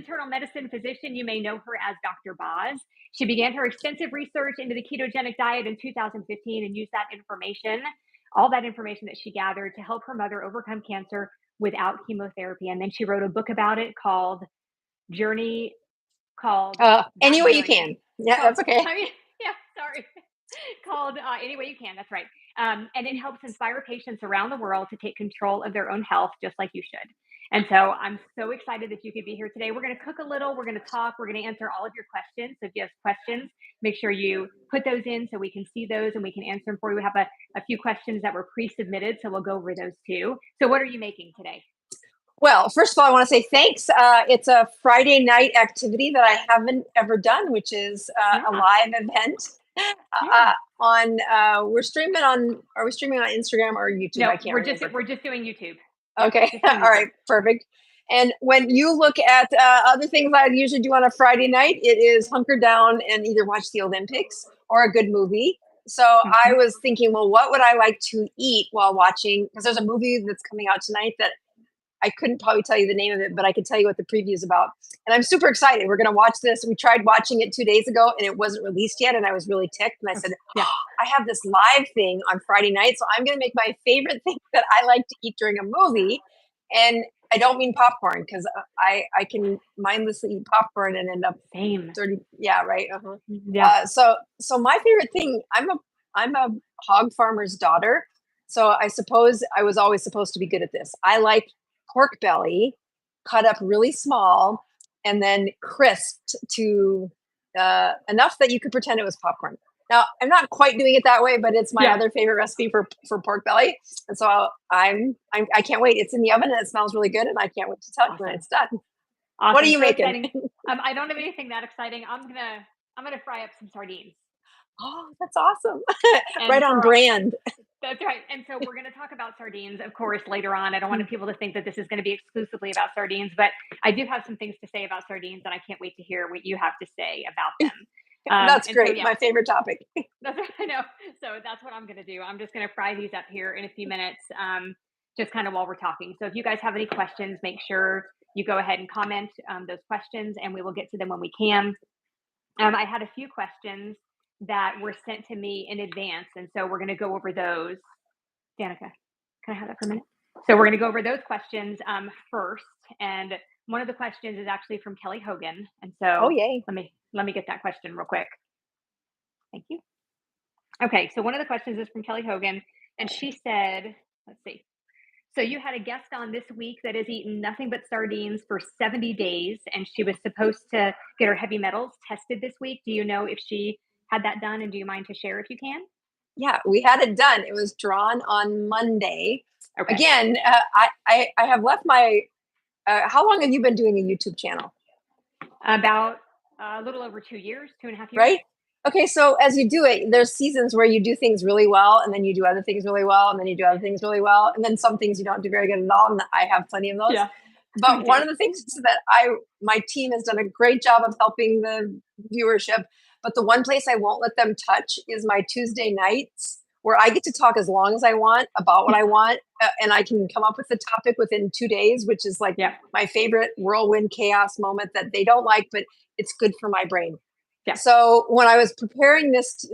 internal medicine physician. You may know her as Dr. Boz. She began her extensive research into the ketogenic diet in 2015 and used all that information that she gathered to help her mother overcome cancer without chemotherapy. And then she wrote a book about it called Journey, called Any Way You Can. Yeah, that's okay. Sorry. Called Any Way You Can. That's right. And it helps inspire patients around the world to take control of their own health, just like you should. And so I'm so excited that you could be here today. We're going to cook a little. We're going to talk. We're going to answer all of your questions. So if you have questions, make sure you put those in so we can see those and we can answer them for you. We have a few questions that were pre-submitted, so we'll go over those too. So what are you making today? Well, first of all, I want to say thanks. It's a Friday night activity that I haven't ever done, which is a live event. We're streaming on. Are we streaming on Instagram or YouTube? No, I can't remember. We're just doing YouTube. Okay, all right, perfect. And when you look at other things I usually do on a Friday night, it is hunker down and either watch the Olympics or a good movie. So I was thinking, well, what would I like to eat while watching? Because there's a movie that's coming out tonight that I couldn't probably tell you the name of it, but I could tell you what the preview is about. And I'm super excited. We're going to watch this. We tried watching it 2 days ago and it wasn't released yet. And I was really ticked. And I said, I have this live thing on Friday night. So I'm going to make my favorite thing that I like to eat during a movie. And I don't mean popcorn because I can mindlessly eat popcorn and end up 30. Yeah, right. Yeah. So my favorite thing, I'm a hog farmer's daughter. So I suppose I was always supposed to be good at this. I like pork belly cut up really small and then crisped to enough that you could pretend it was popcorn. Now, I'm not quite doing it that way, but it's my other favorite recipe for pork belly. And so I can't wait. It's in the oven and it smells really good. And I can't wait to tell you when it's done. Awesome. What are you making? I don't have anything that exciting. I'm gonna fry up some sardines. Oh, that's awesome. Right on brand. That's right. And so we're going to talk about sardines, of course, later on. I don't want people to think that this is going to be exclusively about sardines, but I do have some things to say about sardines, and I can't wait to hear what you have to say about them. That's great. So, my favorite topic. I know. So that's what I'm going to do. I'm just going to fry these up here in a few minutes, just kind of while we're talking. So if you guys have any questions, make sure you go ahead and comment those questions, and we will get to them when we can. I had a few questions that were sent to me in advance. And so we're going to go over those. Danica, can I have that for a minute? So we're going to go over those questions first. And one of the questions is actually from Kelly Hogan. And so let me get that question real quick. Thank you. Okay. So one of the questions is from Kelly Hogan. And she said, let's see. So you had a guest on this week that has eaten nothing but sardines for 70 days. And she was supposed to get her heavy metals tested this week. Do you know if she had that done, and do you mind to share if you can? Yeah, we had it done. It was drawn on Monday. Okay. Again, I have left my. How long have you been doing a YouTube channel? About a little over 2 years, 2.5 years. Right. Okay, so as you do it, there's seasons where you do things really well, and then you do other things really well, and then you do other things really well, and then some things you don't do very good at all. And I have plenty of those. Yeah. But one of the things that my team has done a great job of helping the viewership. But the one place I won't let them touch is my Tuesday nights, where I get to talk as long as I want about what I want. And I can come up with the topic within 2 days, which is like my favorite whirlwind chaos moment that they don't like, but it's good for my brain. Yeah. So when I was preparing this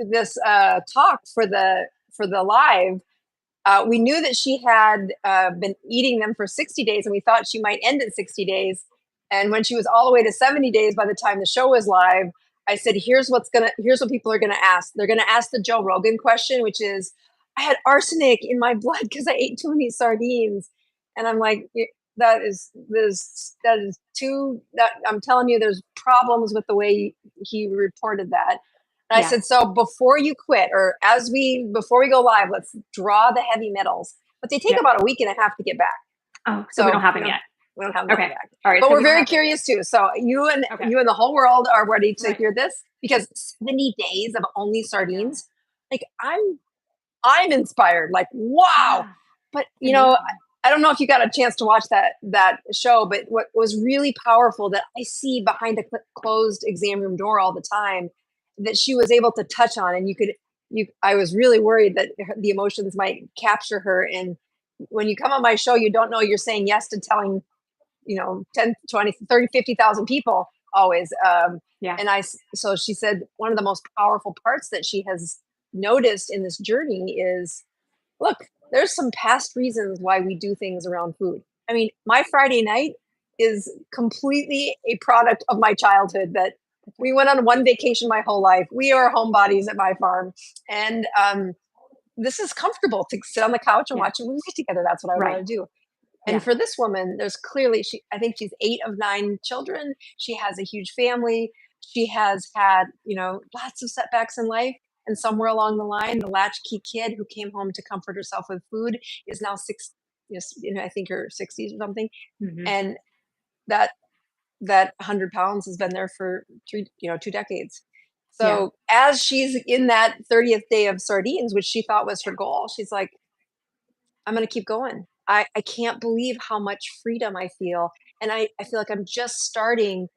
talk for the live, we knew that she had been eating them for 60 days, and we thought she might end at 60 days. And when she was all the way to 70 days by the time the show was live, I said, here's what people are going to ask. They're going to ask the Joe Rogan question, which is, I had arsenic in my blood because I ate too many sardines. And I'm like, I'm telling you, there's problems with the way he reported that. And I said, so before you quit, or before we go live, let's draw the heavy metals. But they take about a week and a half to get back. Oh, so we don't have them yet. We don't have them back. All right, but we're very curious too. So you and the whole world are ready to hear this, because 70 days of only sardines, like I'm inspired. Like, wow. But you know, I don't know if you got a chance to watch that show, but what was really powerful that I see behind the closed exam room door all the time, that she was able to touch on, and I was really worried that the emotions might capture her. And when you come on my show, you don't know you're saying yes to telling 10, 20, 30, 50,000 people always. Yeah. So she said one of the most powerful parts that she has noticed in this journey is, look, there's some past reasons why we do things around food. I mean, my Friday night is completely a product of my childhood, that we went on one vacation my whole life. We are homebodies at my farm. And this is comfortable to sit on the couch and Yeah. watch a movie together. That's what I Right. want to do. And Yeah. for this woman, there's clearly, I think she's 8 of 9 children. She has a huge family. She has had, lots of setbacks in life. And somewhere along the line, the latchkey kid who came home to comfort herself with food is now I think her 60s or something. Mhm. And that 100 pounds has been there for 2 decades. Yeah. So as she's in that 30th day of sardines, which she thought was her goal, she's like, I'm going to keep going. I can't believe how much freedom I feel. And I feel like I'm just starting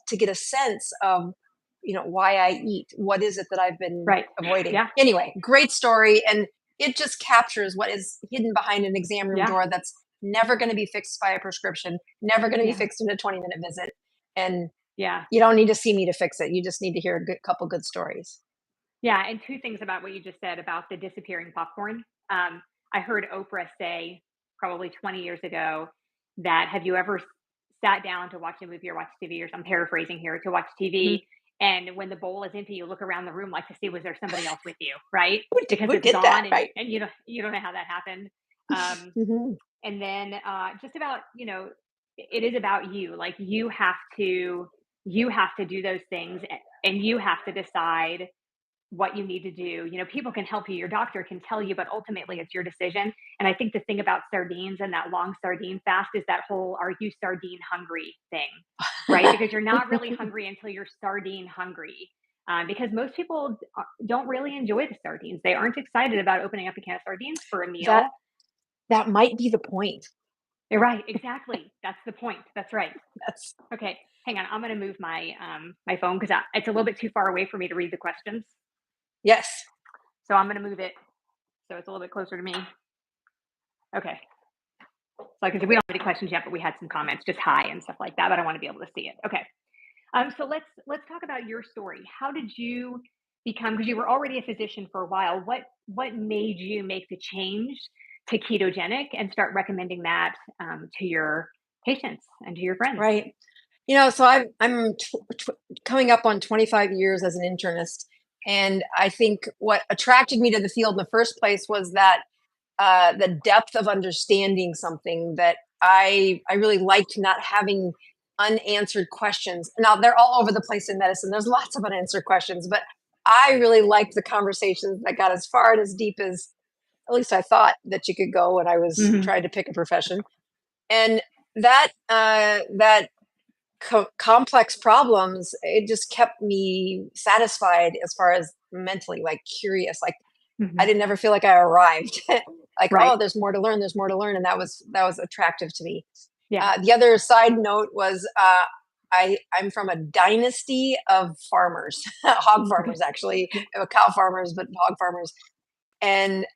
to get a sense of, why I eat. What is it that I've been Right. avoiding? Yeah. Anyway, great story. And it just captures what is hidden behind an exam room Yeah. door that's never going to be fixed by a prescription, never going to be Yeah. fixed in a 20-minute visit. And Yeah. you don't need to see me to fix it. You just need to hear couple good stories. Yeah, and 2 things about what you just said about the disappearing popcorn. I heard Oprah say probably 20 years ago that, have you ever sat down to watch a movie or watch TV, or I'm paraphrasing here, to watch Mhm. TV, and when the bowl is empty, you look around the room like to see, was there somebody else with you, right? Because Who it's did that? gone, and Right. you don't know how that happened. Um, Mhm. and then just about, it is about you. Like, you have to do those things, and you have to decide what you need to do. People can help you, your doctor can tell you, but ultimately it's your decision. And I think the thing about sardines and that long sardine fast is that whole, are you sardine hungry thing, right? Because you're not really hungry until you're sardine hungry. Because most people don't really enjoy the sardines. They aren't excited about opening up a can of sardines for a That meal. that might be the point. You're right, exactly. That's the point. That's right. That's Okay, hang on. I'm going to move my phone because it's a little bit too far away for me to read the questions. Yes. So I'm going to move it so it's a little bit closer to me. Okay. So like I said, we don't have any questions yet, but we had some comments, just hi and stuff like that. But I want to be able to see it. Okay. So let's talk about your story. How did you become? Because you were already a physician for a while. What made you make the change to ketogenic and start recommending that to your patients and to your friends? Right. So I'm coming up on 25 years as an internist, and I think what attracted me to the field in the first place was that the depth of understanding something that I really liked, not having unanswered questions. Now they're all over the place in medicine. There's lots of unanswered questions, but I really liked the conversations that got as far and as deep as, at least I thought, that you could go when I was Hmm. trying to pick a profession. And that complex problems, it just kept me satisfied as far as mentally, like curious. Like I Hmm. didn't ever feel like I arrived. Like, Right. oh, there's more to learn. There's more to learn, and that was attractive to me. Yeah. The other side note was I'm from a dynasty of farmers, hog farmers, actually, cow farmers, but hog farmers, and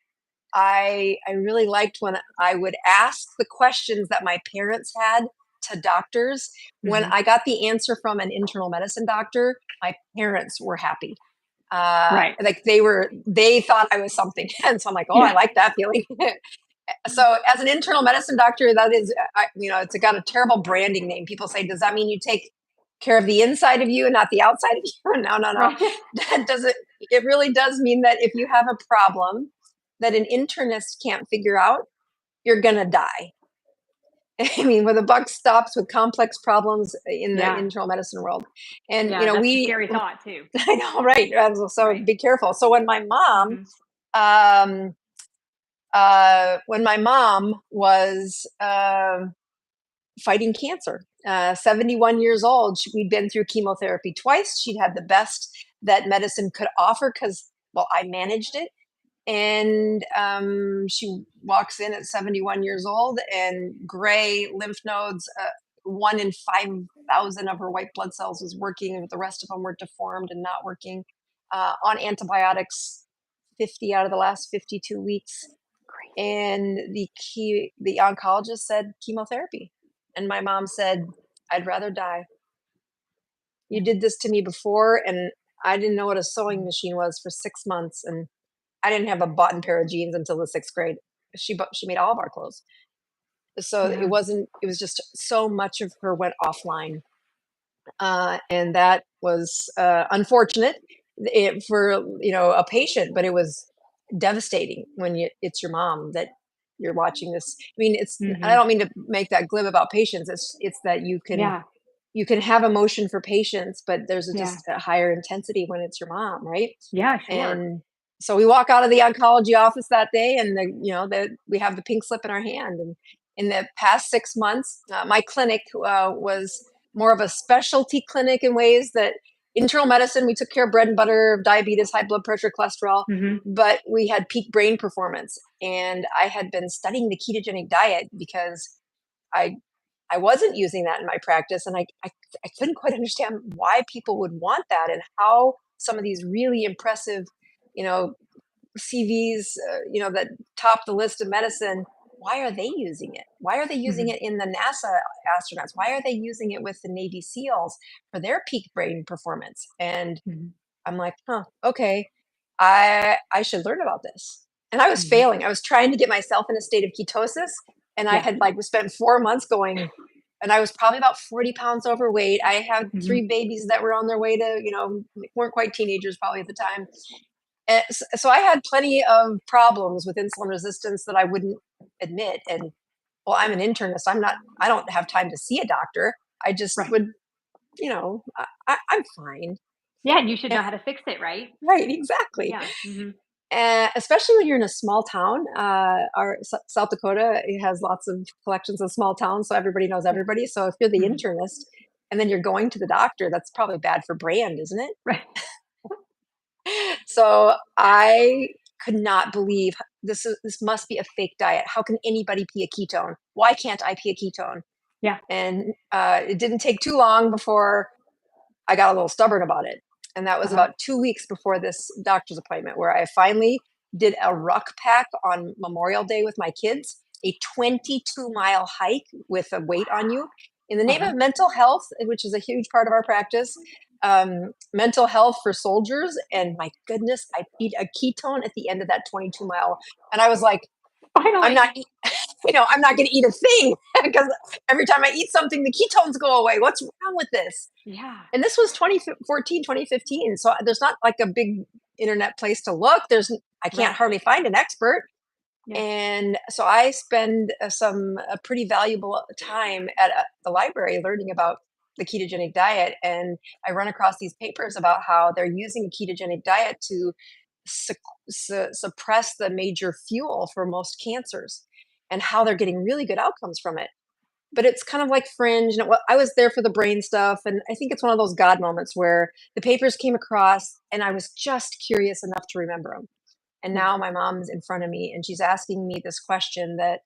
I really liked when I would ask the questions that my parents had to doctors. When Hmm. I got the answer from an internal medicine doctor, my parents were happy. Right. Like they thought I was something. And so I'm like, oh, I Yeah. like that feeling. So as an internal medicine doctor, that is, it's got a terrible branding name. People say, does that mean you take care of the inside of you and not the outside of you? No, no, no. Right. That doesn't, it really does mean that if you have a problem that an internist can't figure out, you're going to die. I mean, where the buck stops with complex problems in the Yeah. internal medicine world. And, Yeah. That's a scary thought too. I know, right. So Right. be careful. So Hmm. um, when my mom was fighting cancer, 71 years old, we'd been through chemotherapy twice. She'd had the best that medicine could offer because, well, I managed it. And she walks in at 71 years old and gray lymph nodes. 1 in 5,000 of her white blood cells was working, and the rest of them were deformed and not working. On antibiotics, 50 out of the last 52 weeks. Great. And the oncologist said chemotherapy. And my mom said, "I'd rather die. You Yeah. did this to me before, and I didn't know what a sewing machine was for 6 months, and I didn't have a button pair of jeans until the 6th grade. She made all of our clothes." So Yeah. it was just so much of her went offline. And that was unfortunate for a patient, but it was devastating when it's your mom that you're watching this. I mean, I Mhm. don't mean to make that glib about patients. It's that Yeah. you can have emotion for patients, but there's Yeah. just a higher intensity when it's your mom, right? Yeah, sure. And so we walk out of the oncology office that day, and we have the pink slip in our hand. And in the past 6 months, my clinic was more of a specialty clinic in ways that internal medicine, we took care of bread and butter, diabetes, high blood pressure, cholesterol, Mhm. but we had peak brain performance. And I had been studying the ketogenic diet because I I wasn't using that in my practice, and I couldn't quite understand why people would want that, and how some of these really impressive, you know, CVs, that top the list of medicine, why are they using it? Why are they using Mhm. it in the NASA astronauts? Why are they using it with the Navy SEALs for their peak brain performance? And Mhm. I'm like, huh, okay, I should learn about this. And I was Mhm. failing. I was trying to get myself in a state of ketosis, and I Yeah. had like spent 4 months going, and I was probably about 40 pounds overweight. I had Mhm. 3 babies that were on their way to, weren't quite teenagers probably at the time. And so I had plenty of problems with insulin resistance that I wouldn't admit. And well, I'm an internist. I don't have time to see a doctor. I just Right. would, I'm fine. Yeah, and you should Yeah, know how to fix it, right? right, exactly. Yeah. Mhm. Especially when you're in a small town. South Dakota, it has lots of collections of small towns, so everybody knows Yeah. everybody. So if you're the Mhm. internist and then you're going to the doctor, that's probably bad for brand, isn't it? Right. So I could not believe this must be a fake diet. How can anybody be a ketone? Why can't I be a ketone? Yeah. And it didn't take too long before I got a little stubborn about it. And that was Uh-huh. about 2 weeks before this doctor's appointment, where I finally did a ruck pack on Memorial Day with my kids, a 22-mile hike with a weight on you in the name Uh-huh. of mental health, which is a huge part of our practice. Mental health for soldiers. And my goodness, I peed a ketone at the end of that 22-mile. And I was like, I'm Finally. not, I'm not going to eat a thing because every time I eat something, the ketones go away. What's wrong with this? Yeah. And this was 2014, 2015. So there's not like a big internet place to look. I can't Right. hardly find an expert. Yeah. And so I spend some pretty valuable time at the library learning about the ketogenic diet. And I run across these papers about how they're using a ketogenic diet to su- suppress the major fuel for most cancers, and how they're getting really good outcomes from it. But it's kind of like fringe. And I was there for the brain stuff. And I think it's one of those God moments where the papers came across and I was just curious enough to remember them. And Yeah. now my mom's in front of me and she's asking me this question that,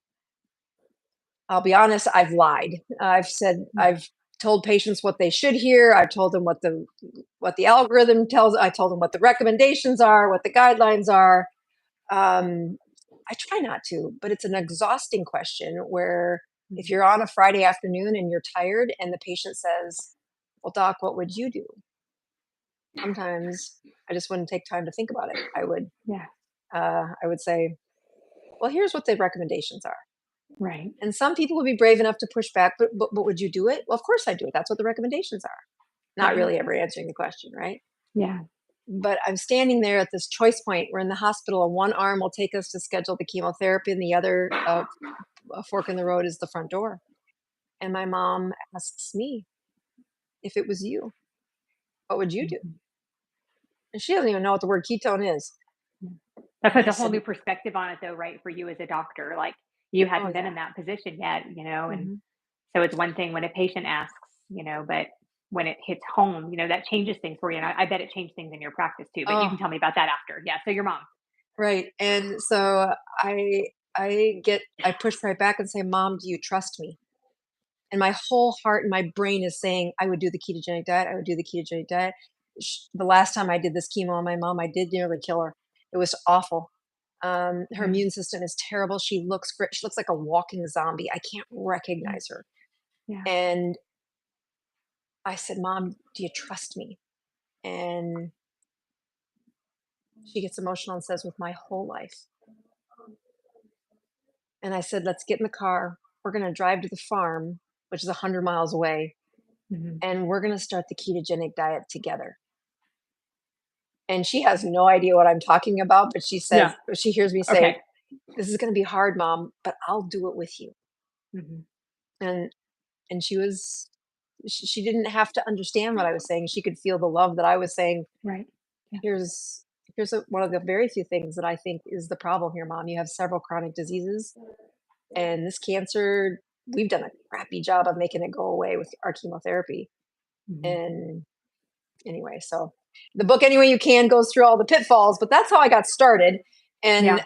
I'll be honest, I've lied. Mm. I've told patients what they should hear. I've told them what the algorithm tells. I told them what the recommendations are, what the guidelines are. Um, I try not to, but it's an exhausting question where if Mhm. you're on a Friday afternoon and you're tired and the patient says, "Well, doc, what would you do?" Sometimes I just wouldn't take time to think about it. Yeah. I would say, "Well, here's what the recommendations are." Right. And some people would be brave enough to push back, but would you do it? Well, of course I do it. That's what the recommendations are. Not Yeah. really ever answering the question, right? Yeah. But I'm standing there at this choice point. We're in the hospital, and one arm will take us to schedule the chemotherapy, and the other a fork in the road is the front door. And my mom asks me, "If it was you, what would you do?" Mhm. And she doesn't even know what the word ketone is. Yeah. That And puts I a whole said, new perspective on it though, right, for you as a doctor, like, you "Oh hadn't been yeah." in that position yet, and Hmm. so it's one thing when a patient asks, but when it hits home, that changes things for you, and I bet it changed things in your practice too, but you Oh, can tell me about that after. Yeah, so your mom. right. And so I push right back and say, "Mom, do you trust me?" And my whole heart and my brain is saying, "I would do the ketogenic diet. I would do the ketogenic diet." The last time I did this chemo on my mom, I did nearly kill her. It was awful. Her Yeah. immune system is terrible. She looks great. She looks like a walking zombie. I can't Mm. recognize her. Yeah. And I said, Mom, do you trust me? And she gets emotional and says, with my whole life. And I said, let's get in the car. We're going to drive to the farm, which is 100 miles away, Mhm. and we're going to start the ketogenic diet together. And she has no idea what I'm talking about, but she Yeah. says, she hears me say, Okay. this is going to be hard, Mom, but I'll do it with you. Mhm. And she didn't have to understand what I was saying. She could feel the love that I was saying. Right. Yeah. Here's one of the very few things that I think is the problem here, Mom. You have several chronic diseases, and this cancer, we've done a crappy job of making it go away with our chemotherapy. Mhm. And anyway, so the book, Any Way You Can, goes through all the pitfalls, but that's how I got started. And Yeah.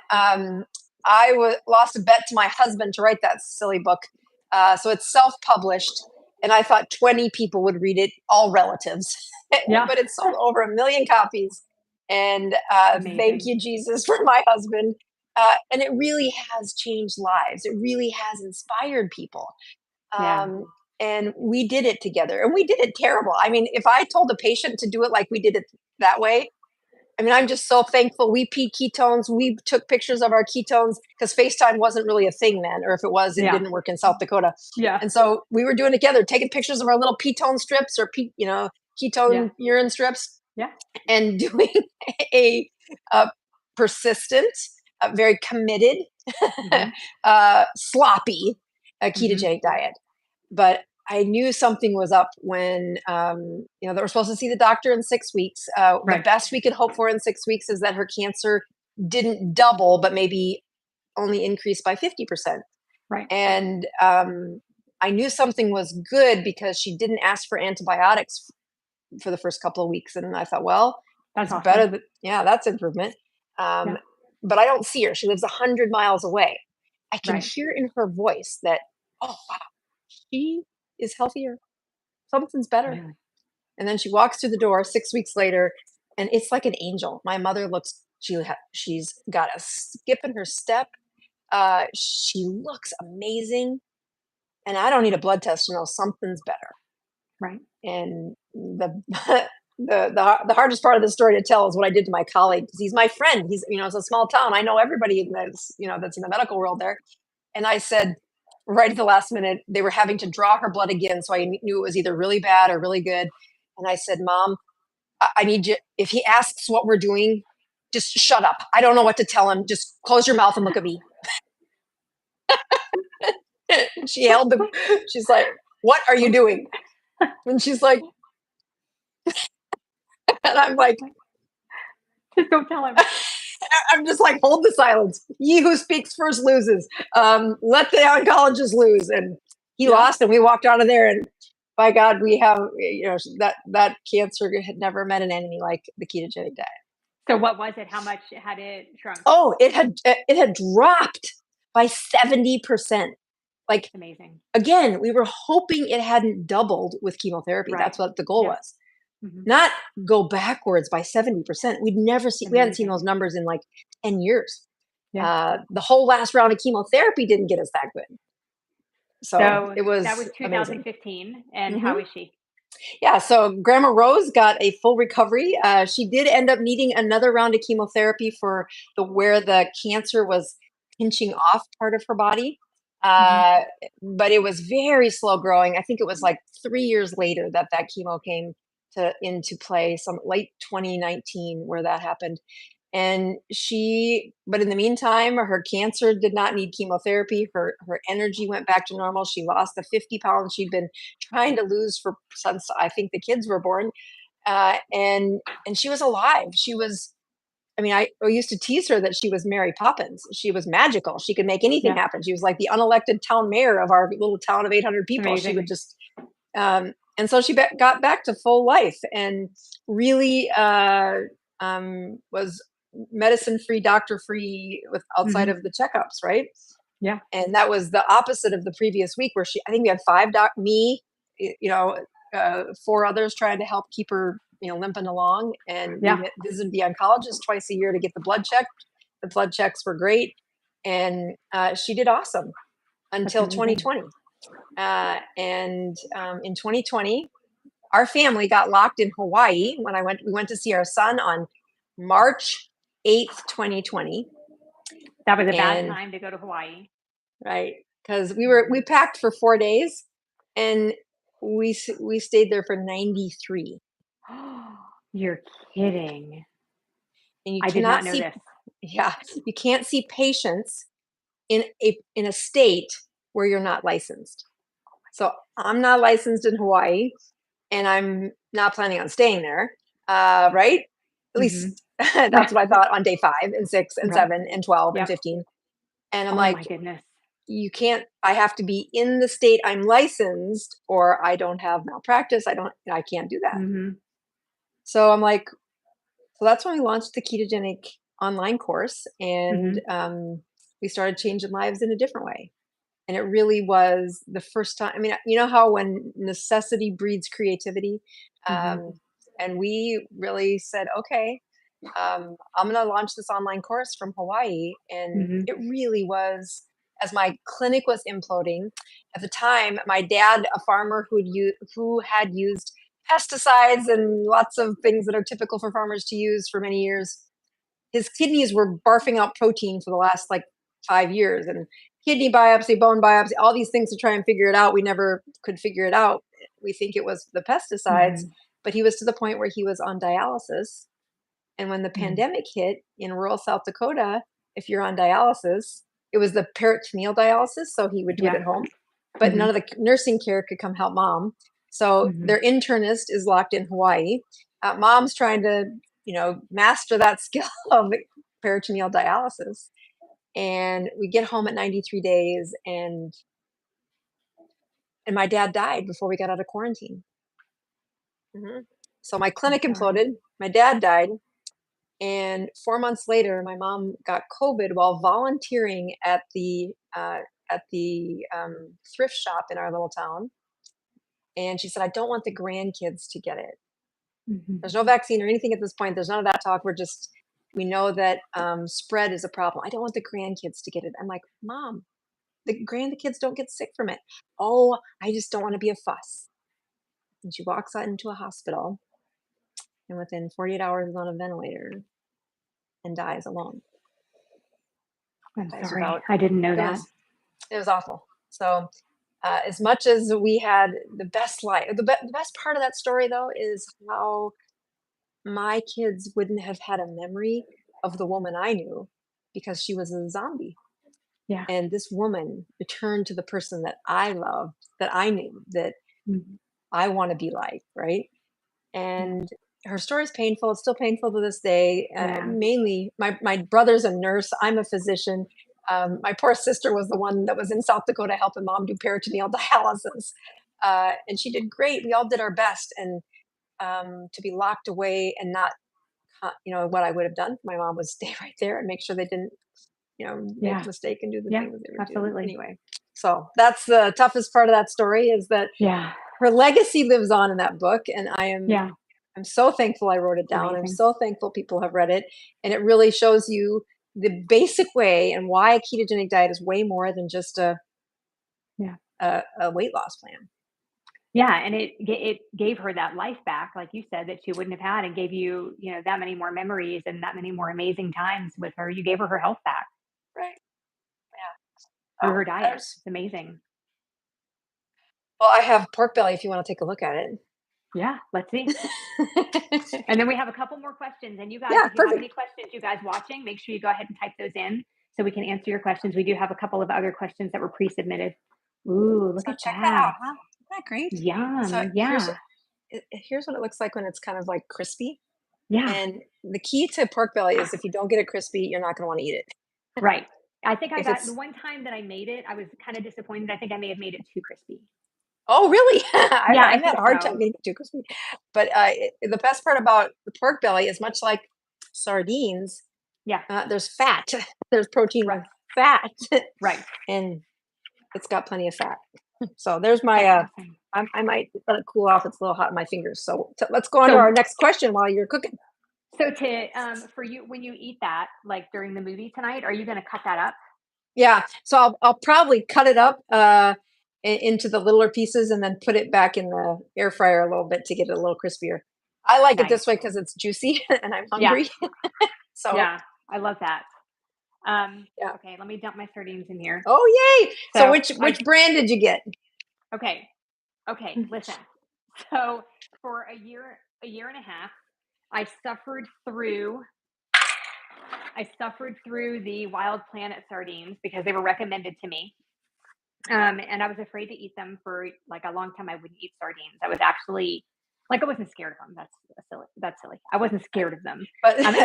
I lost a bet to my husband to write that silly book. So it's self-published, and I thought 20 people would read it, all relatives. Yeah. But it sold over 1 million copies. And thank Amazing. you, Jesus, for my husband. And it really has changed lives. It really has inspired people. Yeah. Um, and we did it together, and we did it terrible. I mean, if I told a patient to do it like we did it that way, I mean, I'm just so thankful. We peak ketones. We took pictures of our ketones because FaceTime wasn't really a thing then, or if it was, it Yeah. didn't work in South Dakota. Yeah. And so we were doing it together, taking pictures of our little ketone strips or Yeah. ketone urine strips, Yeah. and doing a, a persistent, very committed, Mhm. sloppy Mhm. ketogenic diet. But I knew something was up when, they were supposed to see the doctor in 6 weeks. The Right. best we could hope for in 6 weeks is that her cancer didn't double, but maybe only increase by 50%. Right. And I knew something was good because she didn't ask for antibiotics for the first couple of weeks. And I thought, well, That's it's better awesome. than, yeah, that's improvement. Um, Yeah. but I don't see her. She lives 100 miles away. I can Right. hear in her voice that, oh, wow, she is healthier. Something's better. Really. And then she walks through the door 6 weeks later, and it's like an angel. My mother looks, she's got a skip in her step. She looks amazing. And I don't need a blood test to know something's better. Right. And the hardest part of the story to tell is what I did to my colleague, because he's my friend. He's, it's a small town. I know everybody that's in the medical world there. And I said, right at the last minute, they were having to draw her blood again. So I knew it was either really bad or really good. And I said, Mom, I need you, if he asks what we're doing, just shut up. I don't know what to tell him. Just close your mouth and look at me. She's like, what are you doing? And she's like, and I'm like, Just don't tell him. I'm just like, hold the silence. He who speaks first loses. Let the oncologist lose. And he lost, and we walked out of there. And by God, we have, that cancer had never met an enemy like the ketogenic diet. So what was it? How much had it shrunk? Oh, it had dropped by 70%. Like, Amazing. again, we were hoping it hadn't doubled with chemotherapy. Right. That's what the goal Yeah. was. Mhm. Not go backwards by 70%. We hadn't seen Amazing. those numbers in like 10 years. Yeah. The whole last round of chemotherapy didn't get us that good. So So it that was was amazing. 2015. And hmm how is she? Yeah, so Grandma Rose got a full recovery. She did end up needing another round of chemotherapy for where the cancer was pinching off part of her body. Mhm. Uh, but it was very slow growing. I think it was like 3 years later that chemo came into play, some late 2019 where that happened. And but in the meantime, her cancer did not need chemotherapy. Her energy went back to normal. She lost the 50 pounds she'd been trying to lose since I think the kids were born. And she was alive. She was, I mean, I used to tease her that she was Mary Poppins. She was magical. She could make anything Yeah. happen. She was like the unelected town mayor of our little town of 800 people. She would Amazing. just, and so she got back to full life, and really was medicine free, doctor free, with outside Mhm. of the checkups, right? Yeah. And that was the opposite of the previous week, where I think we had five me, four others trying to help keep her, limping along. And Yeah. we visited the oncologist twice a year to get the blood checked. The blood checks were great, and she did awesome That's until amazing. 2020. And in 2020, our family got locked in Hawaii when we went to see our son on March 8th, 2020. That was a bad And time to go to Hawaii. right, because we packed for 4 days, and we stayed there for 93. You're kidding. And you I did not cannot know see, this. yeah, you can't see patients in a state where you're not licensed. So I'm not licensed in Hawaii, and I'm not planning on staying there. Right? At Mhm. least that's what I thought on day 5 and 6 and Right. 7 and 12 and Yep. 15. And I'm Oh my like, goodness. you can't. I have to be in the state I'm licensed, or I don't have malpractice. I can't do that. Mhm. So I'm like, so that's when we launched the ketogenic online course, and Mhm. we started changing lives in a different way. And it really was the first time. I mean, you know how when necessity breeds creativity, Mhm. um, and we really said, okay, I'm going to launch this online course from Hawaii, and Mhm. it really was. As my clinic was imploding at the time, my dad, a farmer who had used pesticides and lots of things that are typical for farmers to use for many years, his kidneys were barfing out protein for the last like 5 years, and kidney biopsy, bone biopsy, all these things to try and figure it out. We never could figure it out. We think it was the pesticides, Mhm. but he was to the point where he was on dialysis. And when the Mhm. pandemic hit in rural South Dakota, if you're on dialysis, it was the peritoneal dialysis. So he would do it Yeah. at home, but none Mhm. of the nursing care could come help mom. So Mhm. their internist is locked in Hawaii. Mom's trying to, master that skill of peritoneal dialysis. And we get home at 93 days, and my dad died before we got out of quarantine. So my I'm clinic sorry. imploded. My dad died. And 4 months later, my mom got COVID while volunteering at the thrift shop in our little town. And she said, "I don't want the grandkids to get it. Mhm. There's no vaccine or anything at this point. There's none of that talk. We know that spread is a problem. I don't want the grandkids to get it." I'm like, "Mom, the grandkids don't get sick from it." "Oh, I just don't want to be a fuss." And she walks out into a hospital, and within 48 hours is on a ventilator and dies alone. I'm Dies sorry. without. I didn't know It that. was awful. So, as much as we had the best life, the best part of that story though is how my kids wouldn't have had a memory of the woman I knew, because she was a zombie. Yeah. And this woman returned to the person that I loved, that I knew, that Mhm. I want to be like, right? Yeah. And her story is painful. It's still painful to this day. Yeah. Mainly, my brother's a nurse. I'm a physician. My poor sister was the one that was in South Dakota helping mom do peritoneal dialysis, and she did great. We all did our best, and to be locked away and not, what I would have done for my mom was stay right there and make sure they didn't, make a Yeah. mistake and do the Yeah. things they were doing Absolutely. anyway. So that's the toughest part of that story, is that Yeah. her legacy lives on in that book, and Yeah. I'm so thankful I wrote it It's down. I'm amazing. so thankful people have read it, and it really shows you the basic way and why a ketogenic diet is way more than just Yeah. a weight loss plan. Yeah, and it gave her that life back, like you said, that she wouldn't have had, and gave you, that many more memories and that many more amazing times with her. You gave her health back Right. Yeah. through Oh, her diet. there's It's amazing. well, I have pork belly if you want to take a look at Yeah, let's see. it. And then we have a couple more questions. And you guys, Yeah, if you have perfect. any questions, you guys watching, make sure you go ahead and type those in so we can answer your questions. We do have a couple of other questions that were pre-submitted. Ooh, look So at check that that. out, huh? Isn't that great? So Yum. Yeah. here's what it looks like when it's kind of like crispy. Yeah. And the key to pork belly is if you don't get it crispy, you're not going to want to eat it. Right. I think I If got the it's one time that I made it, I was kind of disappointed. I think I may have made it too crispy. Oh, really? Yeah, I I've had think a hard time so. getting it too crispy. But the best part about the pork belly is, much like sardines, Yeah. there's fat. There's protein Right. with fat, Right. and it's got plenty of fat. So there's That's my. awesome. I might let it cool off. It's a little hot in my fingers. So let's go on to So, our next question while you're cooking. for you, when you eat that, like during the movie tonight, are you going to cut that up? Yeah. So I'll probably cut it up. into the littler pieces and then put it back in the air fryer a little bit to get it a little crispier. I like it Nice. this way because it's juicy and I'm Yeah. hungry. So Yeah. I love that. yeah. Okay, let me dump my sardines in here. Oh yay! So So which brand did you get? okay, listen. So for a year and a half, I suffered through the Wild Planet sardines because they were recommended to me. And I was afraid to eat them for like a long time. I wouldn't eat sardines. I was actually like I wasn't scared of them. That's silly. I wasn't scared of them. But And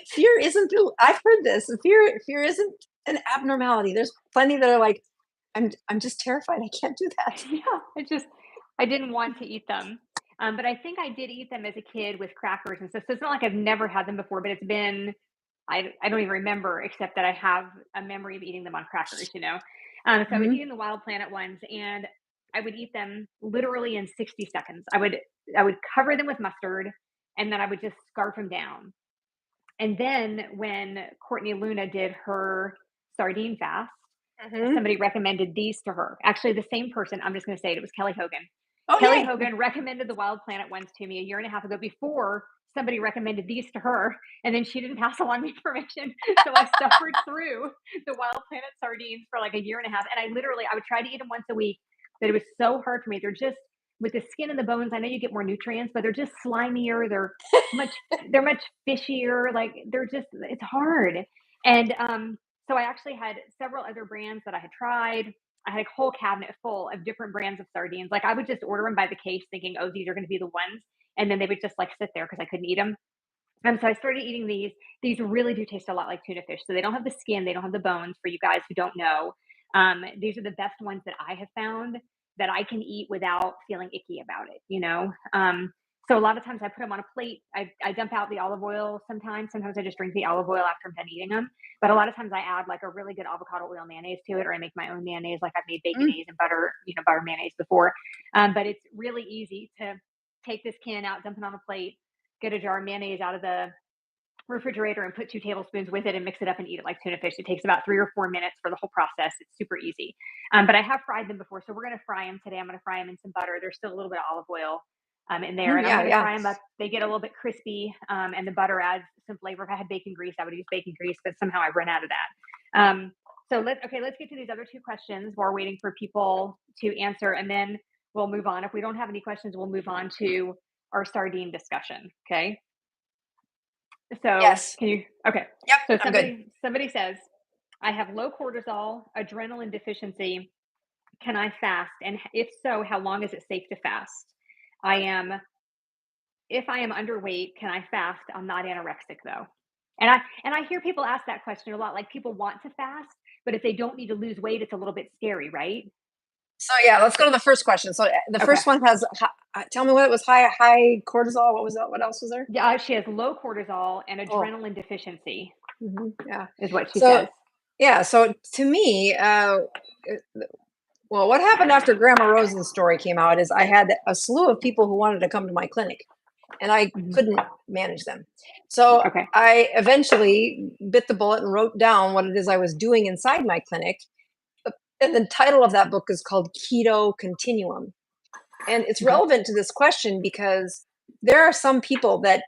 fear isn't. I've heard this. Fear isn't an abnormality. There's plenty that are like, I'm just terrified. I can't do that. yeah, I didn't want to eat them. But I think I did eat them as a kid with crackers and stuff. So it's not like I've never had them before, but it's been I don't even remember except that I have a memory of eating them on crackers, you know. So I was Hmm. eating the Wild Planet ones, and I would eat them literally in 60 seconds. I would cover them with mustard, and then I would just scarf them down. And then when Courtney Luna did her sardine fast, Hmm. somebody recommended these to her. Actually, the same person. I'm just going to say it. It was Kelly Hogan. Oh Kelly yay! Hogan recommended the Wild Planet ones to me a year and a half ago before somebody recommended these to her, and then she didn't pass along the information. So I suffered through the Wild Planet sardines for like a year and a half, and I would try to eat them once a week, but it was so hard for me. They're just with the skin and the bones. I know you get more nutrients, but they're just slimier. Much they're much fishier. Like it's hard. And so I actually had several other brands that I had tried. I had a whole cabinet full of different brands of sardines. Like I would just order them by the case, thinking, "Oh, these are going to be the ones," and then they would just like sit there because I couldn't eat them. And so I started eating these. These really do taste a lot like tuna fish. So they don't have the skin, they don't have the bones. For you guys who don't know, these are the best ones that I have found that I can eat without feeling icky about it. You know. So a lot of times I put them on a plate. I dump out the olive oil sometimes. Sometimes I just drink the olive oil after I'm done eating them. But a lot of times I add like a really good avocado oil mayonnaise to it, or I make my own mayonnaise. Like I've made Mm. baconaise and butter, butter mayonnaise before. But it's really easy to take this can out, dump it on a plate, get a jar of mayonnaise out of the refrigerator and put 2 tablespoons with it and mix it up and eat it like tuna fish. It takes about 3 or 4 minutes for the whole process. It's super easy. But I have fried them before, so we're going to fry them today. I'm going to fry them in some butter. There's still a little bit of olive oil in there, Mm, and I'm yeah, going to yeah. fry them up. They get a little bit crispy, and the butter adds some flavor. If I had bacon grease, I would use bacon grease, but somehow I run out of that. So let's get to these other two questions while we're waiting for people to answer, and then we'll move on. If we don't have any questions, we'll move on to our sardine discussion. Okay. So Yes. can you okay. Yep. So I'm good. somebody says, I have low cortisol, adrenaline deficiency. Can I fast? And if so, how long is it safe to fast? I am if I am underweight, can I fast? I'm not anorexic though. And I hear people ask that question a lot. Like people want to fast, but if they don't need to lose weight, it's a little bit scary, right? So yeah, let's go to the first question. So the Okay. first one has. Tell me what it was. High cortisol. What was that? What else was there? Yeah, she has low cortisol and Oh, adrenaline deficiency, yeah. is what she So says. yeah. So to me, well, what happened after Grandma Rose's story came out is I had a slew of people who wanted to come to my clinic, and I Mhm. couldn't manage them. So Okay. I eventually bit the bullet and wrote down what it is I was doing inside my clinic. And the title of that book is called Keto Continuum. And it's Mhm. relevant to this question because there are some people that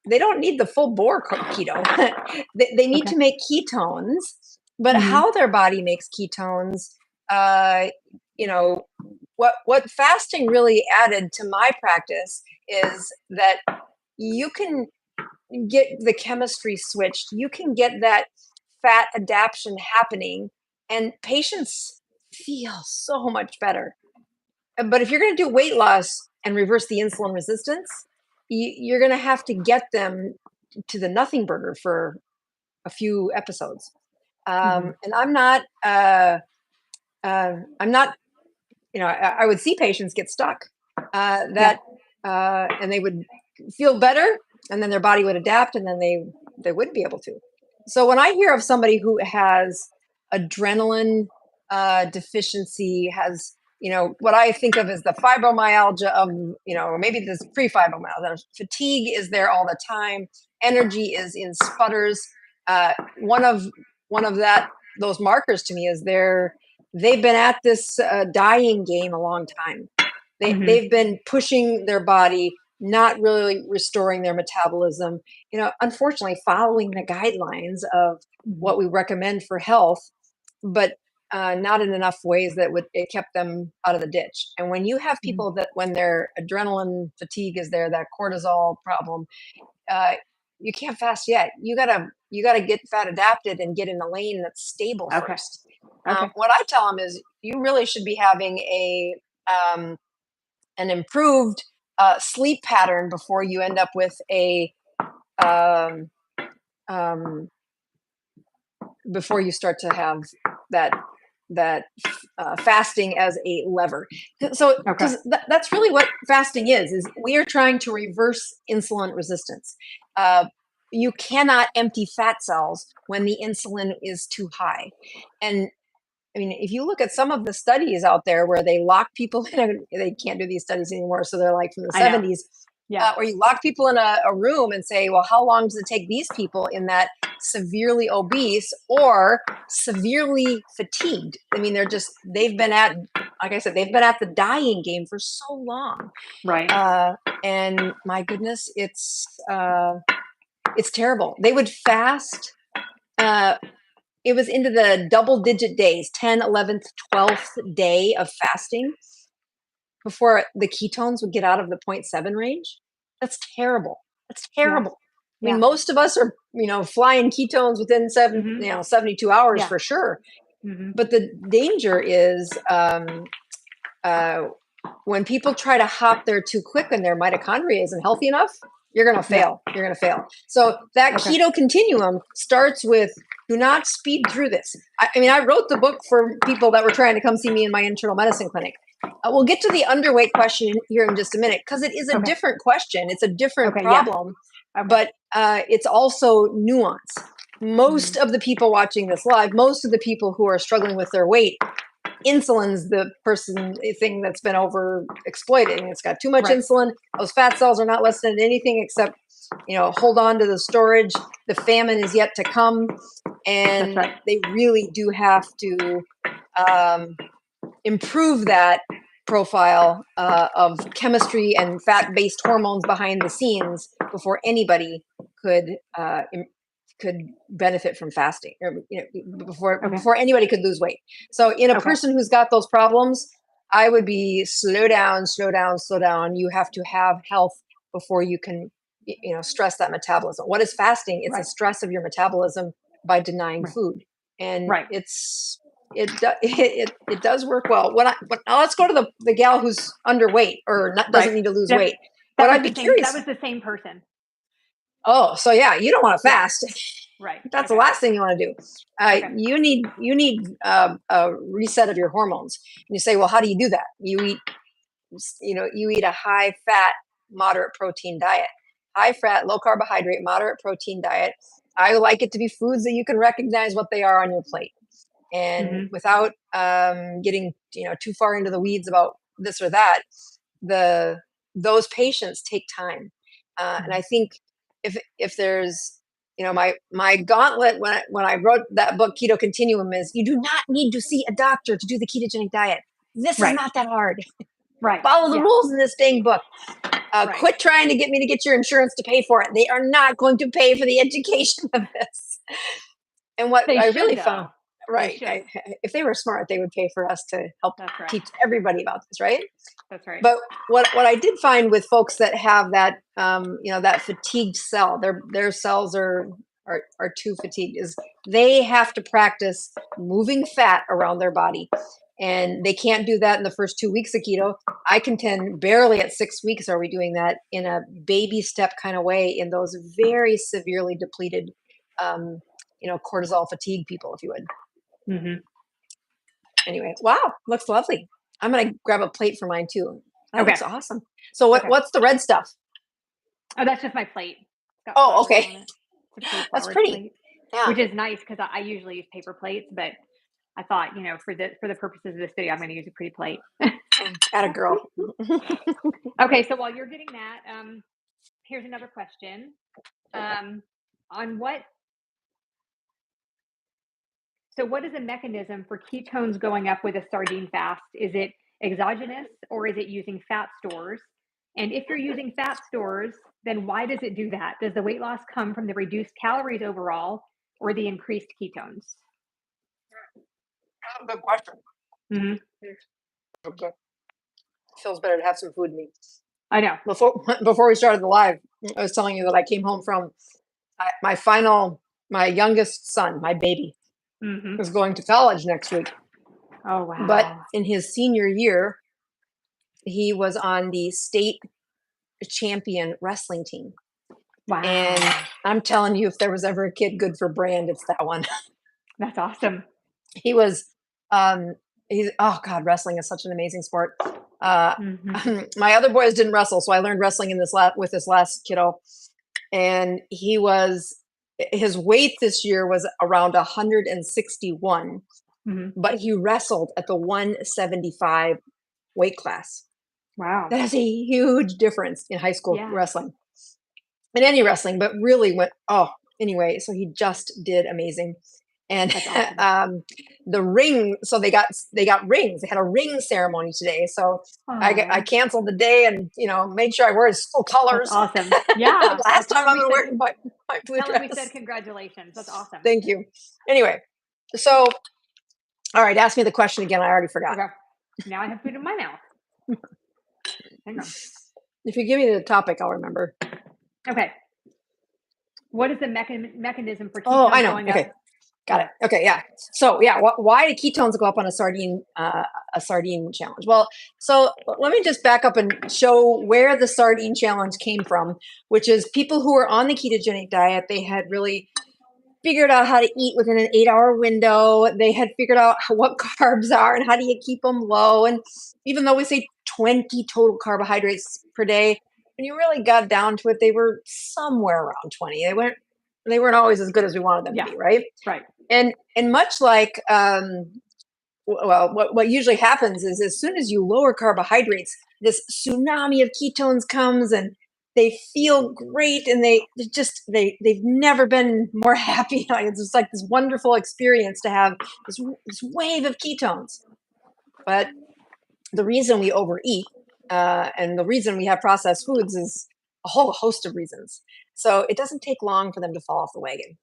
they don't need the full bore keto. They need Okay. to make ketones, but Mhm. how their body makes ketones, uh, you know, what fasting really added to my practice is that you can get the chemistry switched. You can get that fat adaptation happening, and patients feel so much better. But if you're going to do weight loss and reverse the insulin resistance, you're going to have to get them to the nothing burger for a few episodes. Mhm. And I'm not, I would see patients get stuck Yeah. and they would feel better, and then their body would adapt, and then they wouldn't be able to. So when I hear of somebody who has adrenaline deficiency, has what I think of as the fibromyalgia of or maybe this pre-fibromyalgia, fatigue is there all the time, energy is in sputters. One of those markers to me is they've been at this dying game a long time. They've been pushing their body, not really restoring their metabolism, unfortunately following the guidelines of what we recommend for health, but not in enough ways that it kept them out of the ditch. And when you have people that when their adrenaline fatigue is there, that cortisol problem, you can't fast yet. You gotta get fat adapted and get in a lane that's stable first. What I tell them is you really should be having an improved sleep pattern before you end up with before you start to have that fasting as a lever. So because that's really what fasting is we are trying to reverse insulin resistance. You cannot empty fat cells when the insulin is too high. And I mean, if you look at some of the studies out there where they lock people in, they can't do these studies anymore. So they're like from the 70s, where you lock people in a room and say, well, how long does it take these people in that severely obese or severely fatigued? I mean, they've been at the dying game for so long. Right. And my goodness, it's terrible. They would fast. It was into the double-digit days, 10, 11th, 12th day of fasting before the ketones would get out of the 0.7 range. That's terrible. That's terrible. I mean, most of us are, flying ketones within 72 hours for sure. But the danger is when people try to hop there too quick and their mitochondria isn't healthy enough, you're going to fail. You're going to fail. So that keto continuum starts with, do not speed through this. I wrote the book for people that were trying to come see me in my internal medicine clinic. We'll get to the underweight question here in just a minute, because it is a different question. It's a different problem, but it's also nuance. Most of the people watching this live, most of the people who are struggling with their weight, insulin's the thing that's been over exploited. It's got too much insulin. Those fat cells are not listening to anything except, hold on to the storage. The famine is yet to come. And they really do have to improve that profile of chemistry and fat-based hormones behind the scenes before anybody could benefit from fasting, or before anybody could lose weight. So in a person who's got those problems, I would be slow down. You have to have health before you can stress that metabolism. What is fasting? It's a stress of your metabolism by denying food. And it does work well. Now let's go to the gal who's underweight or doesn't need to lose weight. But I'd be curious. That was the same person. Oh, so yeah, you don't want to fast. Right. That's the last thing you want to do. You need a reset of your hormones. And you say, well, how do you do that? You eat a high fat, moderate protein diet. High fat, low carbohydrate, moderate protein diet. I like it to be foods that you can recognize what they are on your plate. And without getting too far into the weeds about this or that, those patients take time. And I think if there's my gauntlet when I wrote that book Keto Continuum is, you do not need to see a doctor to do the ketogenic diet. This is not that hard. Follow the rules in this dang book. Quit trying to get me to get your insurance to pay for it. They are not going to pay for the education of this. And what I really found, if they were smart, they would pay for us to help teach everybody about this, right? That's right. But what I did find with folks that have that, that fatigued cell, their cells are too fatigued, is they have to practice moving fat around their body. And they can't do that in the first 2 weeks of keto. I contend barely at 6 weeks are we doing that in a baby step kind of way in those very severely depleted, cortisol fatigue people, if you would. Anyway, wow, looks lovely. I'm going to grab a plate for mine too. That looks awesome. So what's the red stuff? Oh, that's just my plate. Oh, okay. That's pretty. Plate, which is nice because I usually use paper plates, but I thought, for the purposes of this video, I'm going to use a pretty plate. Atta girl. Okay, so while you're getting that, here's another question. On what So what is the mechanism for ketones going up with a sardine fast? Is it exogenous or is it using fat stores? And if you're using fat stores, then why does it do that? Does the weight loss come from the reduced calories overall or the increased ketones? Good question. Mhm. Okay. Feels better to have some food in me. I know. Before we started the live, I was telling you that I came home from my youngest son, my baby, Mhm. is going to college next week. Oh, But wow. in his senior year, he was on the state champion wrestling team. And Wow. I'm telling you, if there was ever a kid good for brand, it's that one. That's awesome. He was, oh God, wrestling is such an amazing sport. Mhm. My other boys didn't wrestle, so I learned wrestling in with this last kiddo. And his weight this year was around 161, Mhm. but he wrestled at the 175 weight class. Wow. That is a huge difference in high school Yeah. wrestling, in any wrestling, but really anyway, so he just did amazing. And That's awesome. the ring, so they got rings. They had a ring ceremony today. So I Oh, canceled the day and made sure I wear his full that's colors. awesome. Yeah. Last Well, time I'm gonna wear my blue tell him we said dress. congratulations. That's awesome. Thank you. Anyway, so all right, ask me the question again. I already forgot. Okay. Now I have food in my mouth. Hang on. If you give me the topic, I'll remember. Okay. What is the mechanism for Oh, I ketones know. going up? Okay, got it. Okay, yeah. So yeah, why do ketones go up on a sardine challenge? Well, so let me just back up and show where the sardine challenge came from, which is people who were on the ketogenic diet. They had really figured out how to eat within an 8-hour window. They had figured out what carbs are and how do you keep them low. And even though we say 20 total carbohydrates per day, when you really got down to it, they were somewhere around 20. They weren't always as good as we wanted them to Yeah. be, right? Right. And much like well, what usually happens is as soon as you lower carbohydrates, this tsunami of ketones comes and they feel great and they've never been more happy. Like, it's just like this wonderful experience to have this wave of ketones. But the reason we overeat and the reason we have processed foods is a whole host of reasons. So it doesn't take long for them to fall off the wagon.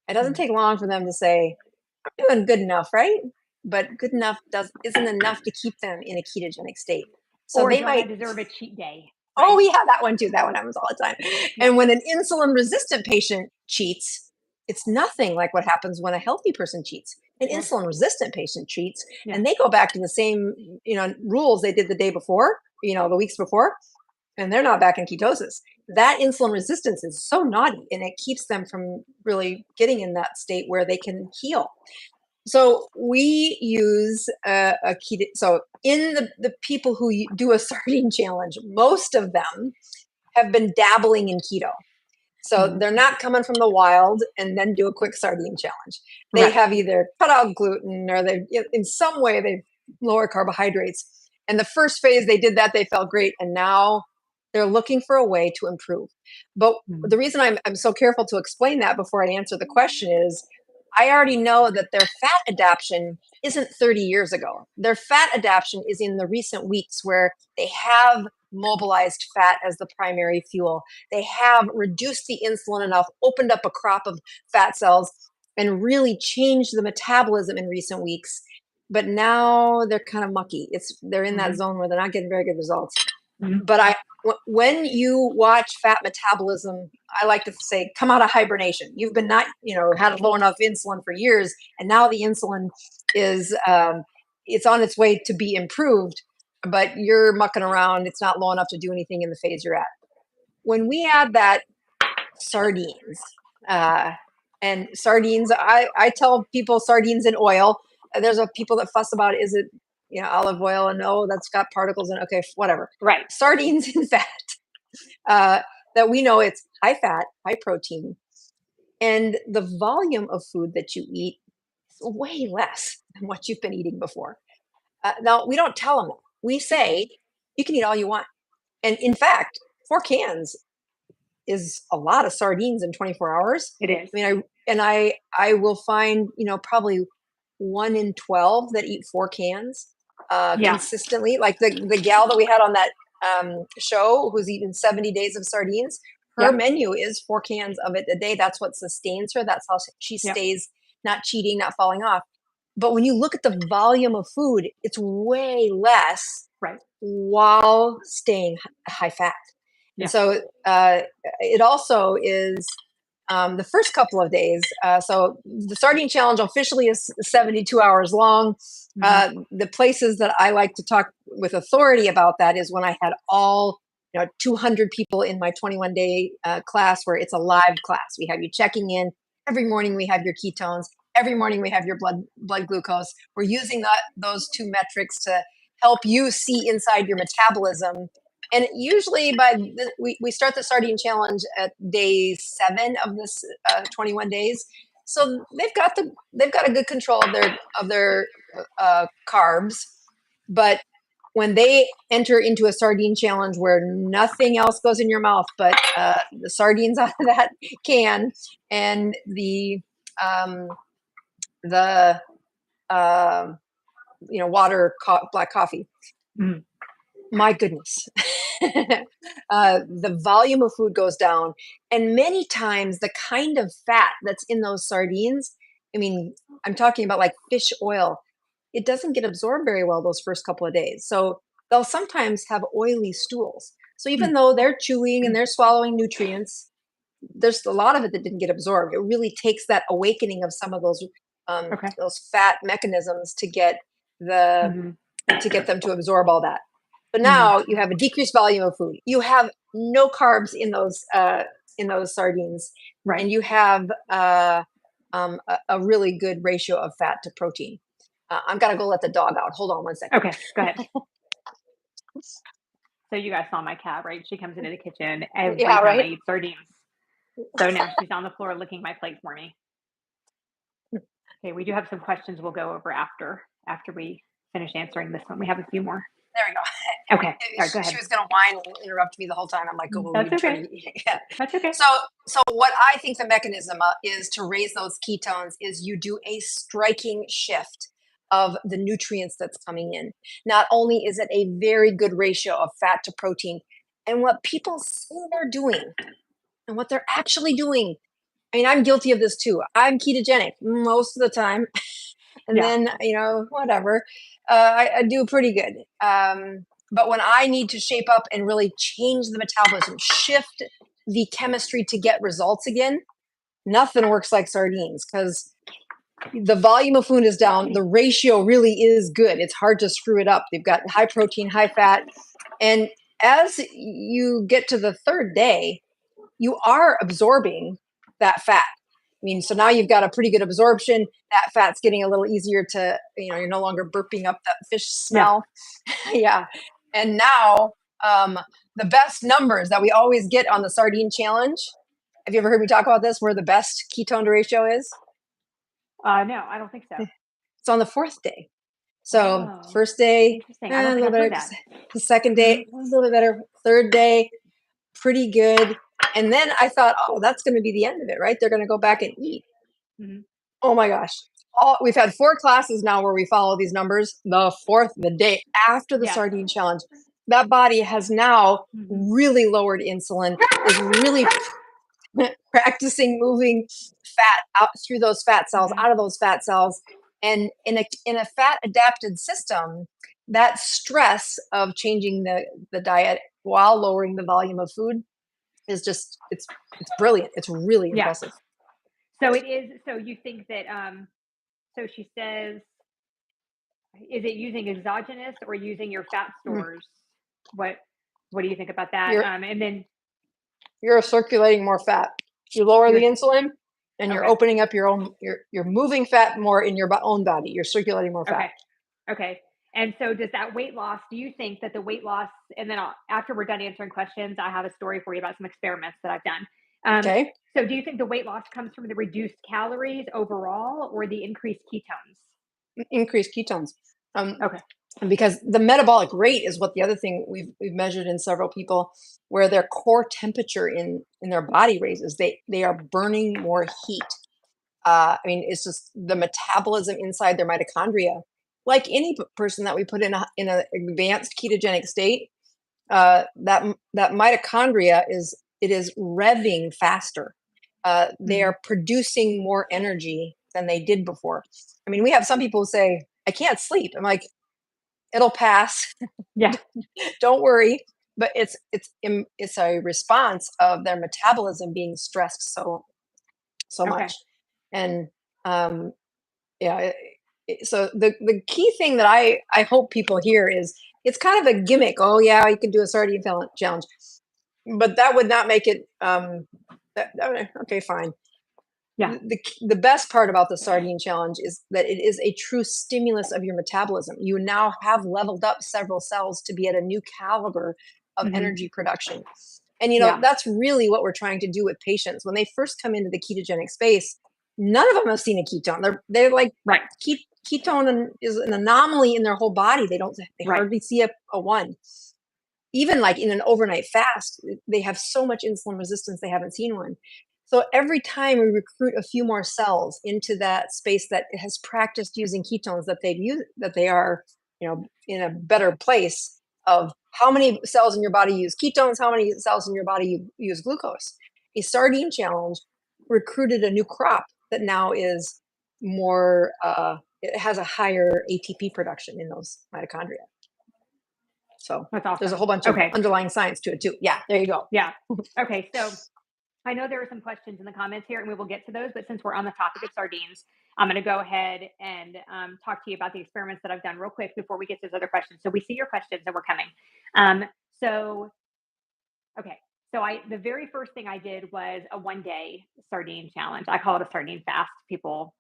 It doesn't take long for them to say, I'm doing good enough, right? But good enough isn't enough to keep them in a ketogenic state. So Or they don't I might, deserve a cheat day? oh Right. yeah, that one too. That one happens all the time. Yeah. And when an insulin resistant patient cheats, it's nothing like what happens when a healthy person cheats. An Yeah. insulin resistant patient cheats Yeah. and they go back to the same, rules they did the day before, the weeks before, and they're not back in ketosis. That insulin resistance is so naughty and it keeps them from really getting in that state where they can heal. So we use a keto. So in the people who do a sardine challenge, most of them have been dabbling in keto. So they're not coming from the wild and then do a quick sardine challenge. They Right. have either cut out gluten or they've in some way they've lowered carbohydrates. And the first phase they did that, they felt great, and now they're looking for a way to improve. But the reason I'm so careful to explain that before I answer the question is I already know that their fat adaptation isn't 30 years ago. Their fat adaptation is in the recent weeks where they have mobilized fat as the primary fuel. They have reduced the insulin enough, opened up a crop of fat cells, and really changed the metabolism in recent weeks. But now they're kind of mucky. They're in that zone where they're not getting very good results. But when you watch fat metabolism, I like to say, come out of hibernation. You've been not, had low enough insulin for years, and now the insulin is, it's on its way to be improved, but you're mucking around. It's not low enough to do anything in the phase you're at. When we add that sardines, and sardines, I tell people sardines in oil. There's people that fuss about, is it, olive oil, and that's got particles in it. Okay, whatever. Right. Sardines in fat, that we know it's high fat, high protein, and the volume of food that you eat is way less than what you've been eating before. Now, we don't tell them that. We say, you can eat all you want. And in fact, 4 cans is a lot of sardines in 24 hours. It is. I mean, I will find, probably 1 in 12 that eat 4 cans Yeah. consistently. Like the gal that we had on that show who's eaten 70 days of sardines, her Yep. menu is 4 cans of it a day. That's what sustains her. That's how she Yep. stays not cheating, not falling off. But when you look at the volume of food, it's way less Right. while staying high fat. And Yeah. so it also is the first couple of days. So the sardine challenge officially is 72 hours long. The places that I like to talk with authority about that is when I had all 200 people in my 21-day class, where it's a live class. We have you checking in every morning. We have your ketones every morning. We have your blood glucose. We're using those 2 metrics to help you see inside your metabolism. And usually we start the sardine challenge at day 7 of this 21 days. So they've got a good control of their carbs. But when they enter into a sardine challenge where nothing else goes in your mouth but the sardines out of that can and the water, black coffee. My goodness. The volume of food goes down, and many times the kind of fat that's in those sardines, I mean, I'm talking about like fish oil, it doesn't get absorbed very well those first couple of days. So they'll sometimes have oily stools. So even though they're chewing and they're swallowing nutrients, there's a lot of it that didn't get absorbed. It really takes that awakening of some of those fat mechanisms to get them to absorb all that. But now you have a decreased volume of food. You have no carbs in those sardines, Right. and you have a really good ratio of fat to protein. I'm gonna go let the dog out. Hold on one second. Okay, go ahead. So you guys saw my cat, right? She comes into the kitchen every time I eat sardines. So now she's on the floor licking my plate for me. Okay, we do have some questions we'll go over after we finish answering this one. We have a few more. There we go. Okay. All right, go ahead. She was going to whine and interrupt me the whole time. I'm like, oh, that's okay. Yeah. That's okay. So what I think the mechanism is to raise those ketones is you do a striking shift of the nutrients that's coming in. Not only is it a very good ratio of fat to protein, and what people say they're doing and what they're actually doing. I mean, I'm guilty of this too. I'm ketogenic most of the time. And then, whatever, I do pretty good. But when I need to shape up and really change the metabolism, shift the chemistry to get results again, nothing works like sardines, because the volume of food is down. The ratio really is good. It's hard to screw it up. They've got high protein, high fat. And as you get to the 3rd day, you are absorbing that fat. I mean, so now you've got a pretty good absorption. That fat's getting a little easier to, you're no longer burping up that fish smell. Yeah. And now the best numbers that we always get on the sardine challenge. Have you ever heard me talk about this, where the best ketone to ratio is? No, I don't think so. It's on the 4th day. So first day, a little better. The second day, a little bit better. 3rd day, pretty good. And then I thought, that's going to be the end of it, right? They're going to go back and eat. Oh my gosh. We've had 4 classes now where we follow these numbers. The 4th, the day after the sardine challenge, that body has now really lowered insulin, is really practicing moving fat out through those fat cells, out of those fat cells. And in a fat adapted system, that stress of changing the diet while lowering the volume of food is just, it's brilliant. It's really impressive. So it is. So you think that, so she says, is it using exogenous or using your fat stores? What do you think about that? And then you're circulating more fat. You lower the insulin and you're opening up your own, you're moving fat more in your own body. You're circulating more fat. Okay. And so does that weight loss, do you think that the weight loss, and then after we're done answering questions, I have a story for you about some experiments that I've done. So do you think the weight loss comes from the reduced calories overall or the increased ketones? Increased ketones. Because the metabolic rate is what the other thing we've measured in several people, where their core temperature in their body raises. They are burning more heat. I mean, it's just the metabolism inside their mitochondria. Like any person that we put in a advanced ketogenic state, that mitochondria is revving faster. They Mhm. are producing more energy than they did before. I mean, we have some people who say, "I can't sleep." I'm like, "It'll pass. Yeah. Don't worry." But it's a response of their metabolism being stressed so Okay. much, and um, yeah. So the key thing that I hope people hear is it's kind of a gimmick. Oh yeah, you can do a sardine challenge, but that would not make it. Okay, fine. Yeah. The best part about the sardine challenge is that it is a true stimulus of your metabolism. You now have leveled up several cells to be at a new caliber of Mhm. energy production. And Yeah. that's really what we're trying to do with patients when they first come into the ketogenic space. None of them have seen a ketone. They're like Right. ketone is an anomaly in their whole body. They Right. hardly see a one. Even like in an overnight fast, they have so much insulin resistance they haven't seen one. So every time we recruit a few more cells into that space that has practiced using ketones, that they are, in a better place of how many cells in your body use ketones, how many cells in your body use glucose. A sardine challenge recruited a new crop that now is more, it has a higher ATP production in those mitochondria. So That's there's a awesome. whole bunch of Okay. underlying science to it too. Yeah, there you go. Yeah. Okay. So I know there are some questions in the comments here, and we will get to those. But since we're on the topic of sardines, I'm going to go ahead and talk to you about the experiments that I've done real quick before we get to those other questions. So we see your questions, and we're coming. So okay, so the very first thing I did was a 1 day sardine challenge. I call it a sardine fast. People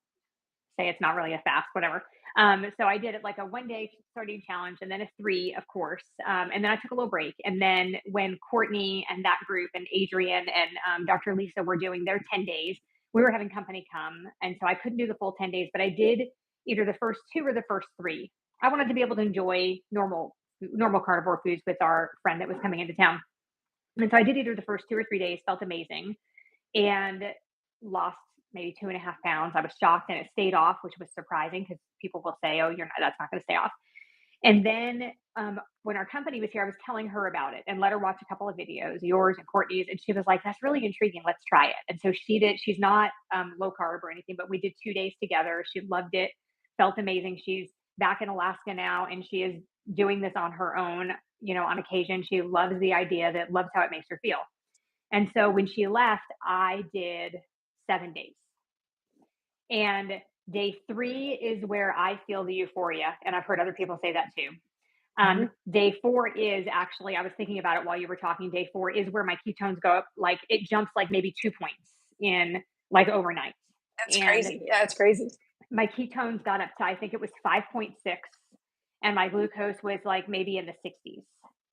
say it's not really a fast, whatever. So I did it like a 1 day sardine challenge and then a three, of course. And then I took a little break. And then when Courtney and that group and Adrian and Dr. Lisa were doing their 10 days, we were having company come. And so I couldn't do the full 10 days, but I did either the first two or the first three. I wanted to be able to enjoy normal carnivore foods with our friend that was coming into town. And so I did either the first 2 or 3 days, felt amazing, and lost maybe 2.5 pounds. I was shocked and it stayed off, which was surprising because people will say, oh, that's not going to stay off. And then when our company was here, I was telling her about it and let her watch a couple of videos, yours and Courtney's. And she was like, that's really intriguing. Let's try it. And so she did. She's not low carb or anything, but we did 2 days together. She loved it, felt amazing. She's back in Alaska now and she is doing this on her own, on occasion. She loves the idea, loves how it makes her feel. And so when she left, I did 7 days. And day three is where I feel the euphoria. And I've heard other people say that too. Hmm. Day four is actually, I was thinking about it while you were talking. Day four is where my ketones go up, like it jumps like maybe 2 points in like overnight. That's And crazy. Yeah, it's crazy. my ketones got up to, I think it was 5.6, and my glucose was like maybe in the 60s.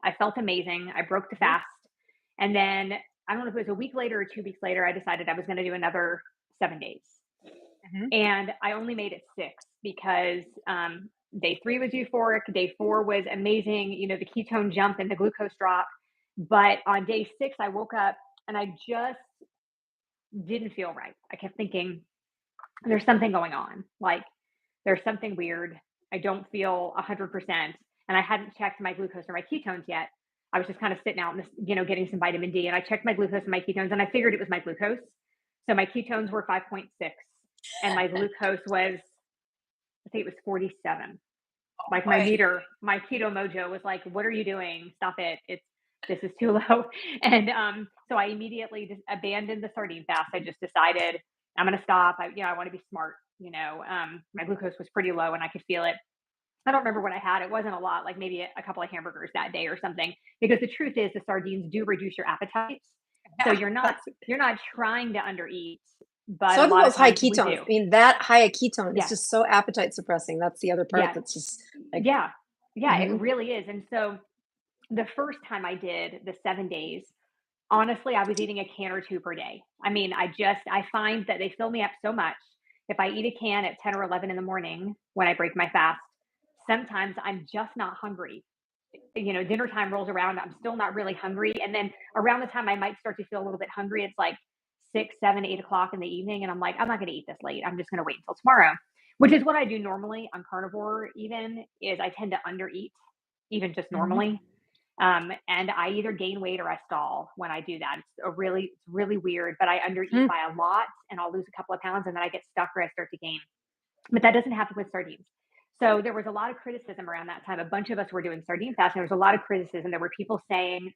I felt amazing. I broke the Hmm. fast. And then I don't know if it was a week later or 2 weeks later, I decided I was going to do another 7 days. Hmm. And I only made it six because day three was euphoric. Day four was amazing. The ketone jump and the glucose drop. But on day six, I woke up and I just didn't feel right. I kept thinking, there's something going on. Like, there's something weird. I don't feel 100%. And I hadn't checked my glucose or my ketones yet. I was just kind of sitting out and, getting some vitamin D. And I checked my glucose and my ketones and I figured it was my glucose. So my ketones were 5.6 and my glucose was, I think it was 47. Oh Like my boy. meter, my keto mojo was like, what are you doing? Stop it. This is too low. And so I immediately just abandoned the sardine fast. I just decided I'm going to stop. I want to be smart. My glucose was pretty low and I could feel it. I don't remember what I had. It wasn't a lot, like maybe a couple of hamburgers that day or something. Because the truth is, the sardines do reduce your appetite. So Yeah. you're not trying to undereat, but a So do lot of those high times we ketones. I do. mean, that high a ketone is Yes. just so appetite suppressing. That's the other part Yes. that's just like, Yeah. Yeah. hmm. It really is. And so the first time I did the 7 days, honestly, I was eating a can or two per day. I mean, I find that they fill me up so much. If I eat a can at 10 or 11 in the morning when I break my fast, sometimes I'm just not hungry. Dinner time rolls around, I'm still not really hungry. And then around the time I might start to feel a little bit hungry, it's like 6, 7, 8 o'clock in the evening. And I'm like, I'm not going to eat this late. I'm just going to wait until tomorrow, which is what I do normally on carnivore, even is I tend to undereat, even just Mhm. normally. And I either gain weight or I stall when I do that. It's really weird, but I undereat Mm. by a lot and I'll lose a couple of pounds and then I get stuck or I start to gain. But that doesn't happen with sardines. So there was a lot of criticism around that time. A bunch of us were doing sardine fast, and there was a lot of criticism. There were people saying,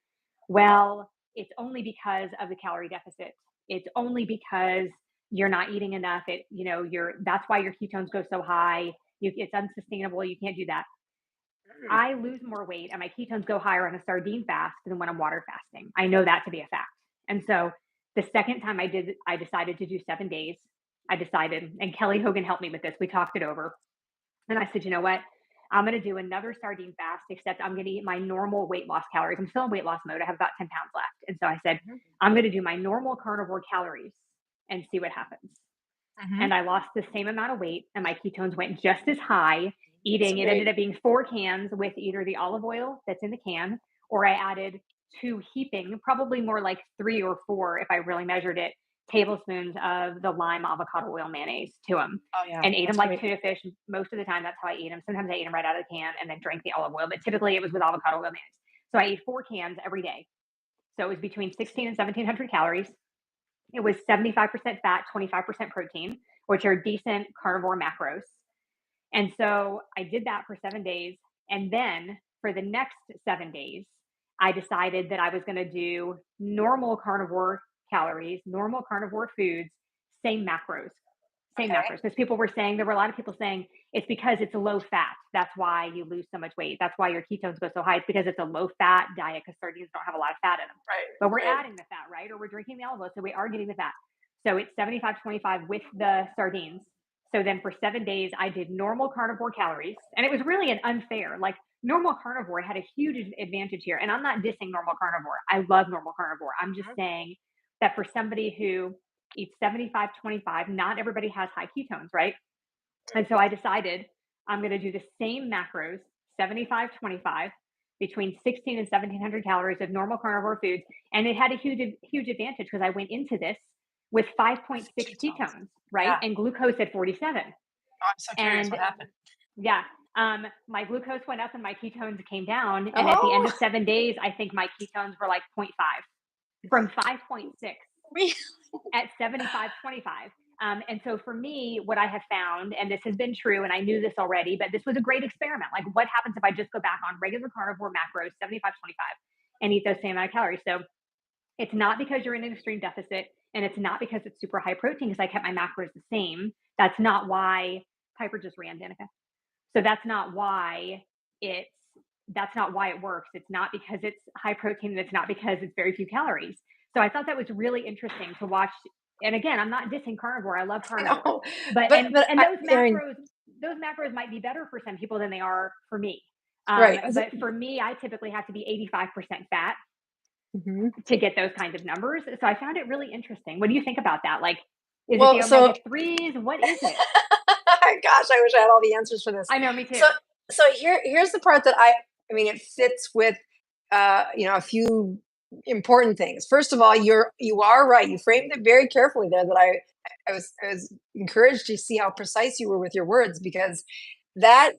well, it's only because of the calorie deficit. It's only because you're not eating enough. That's why your ketones go so high. It's unsustainable. You can't do that. Mm. I lose more weight and my ketones go higher on a sardine fast than when I'm water fasting. I know that to be a fact. And so the second time I decided to do 7 days. I decided, and Kelly Hogan helped me with this. We talked it over. And I said, you know what? I'm going to do another sardine fast, except I'm going to eat my normal weight loss calories. I'm still in weight loss mode. I have about 10 pounds left. And so I said, Mhm. I'm going to do my normal carnivore calories and see what happens. Mhm. And I lost the same amount of weight and my ketones went just as high That's eating. It ended great. up being 4 cans with either the olive oil that's in the can, or I added 2 heaping, probably more like 3 or 4 if I really measured it, tablespoons of the lime avocado oil mayonnaise to them, Oh yeah, and ate them that's like great. tuna fish. Most of the time, that's how I ate them. Sometimes I ate them right out of the can and then drank the olive oil, but typically it was with avocado oil mayonnaise. So I ate 4 cans every day. So it was between 16 and 1700 calories. It was 75% fat, 25% protein, which are decent carnivore macros. And so I did that for 7 days. And then for the next 7 days, I decided that I was going to do normal carnivore calories, normal carnivore foods, same macros, same Okay. macros. Because people were saying, there were a lot of people saying it's because it's low fat. That's why you lose so much weight. That's why your ketones go so high. It's because it's a low fat diet because sardines don't have a lot of fat in them. Right. But we're Right. adding the fat, right? Or we're drinking the olive oil. So we are getting the fat. So it's 75-25 with the sardines. So then for 7 days, I did normal carnivore calories. And it was really an unfair, like normal carnivore had a huge advantage here. And I'm not dissing normal carnivore. I love normal carnivore. I'm just Mhm. saying that for somebody who eats 75-25, not everybody has high ketones, right? And so I decided I'm going to do the same macros, 75-25, between 16 and 1700 calories of normal carnivore foods. And it had a huge advantage because I went into this with 5.6 Ketones. ketones, right? Yeah. And glucose at 47. Oh, I'm so curious And what happened. yeah, my glucose went up and my ketones came down. And at the end Oh, of 7 days, I think my ketones were like 0.5 from 5.6 really? at 75-25. And so for me, what I have found, and this has been true, and I knew this already, but this was a great experiment. Like, what happens if I just go back on regular carnivore macros, 75-25, and eat those same amount of calories? So it's not because you're in an extreme deficit, and it's not because it's super high protein, because I kept my macros the same. That's not why Piper just ran, Danica. So it's that's not why it works. It's not because it's high protein and it's not because it's very few calories. So I thought that was really interesting to watch. And again, I'm not dissing carnivore. I love I carnivore. know, But but and I, Erin, those macros might be better for some people than they are for me. right? But for me, I typically have to be 85% fat Mhm. to get those kinds of numbers. So I found it really interesting. What do you think about that? Like, is it Well, the so omega 3s? What is it? gosh, I wish I had all the answers for this. I know, me So too. here's the part that I mean, it fits with a few important things. First of all, you are right. You framed it very carefully there. That I was encouraged to see how precise you were with your words, because that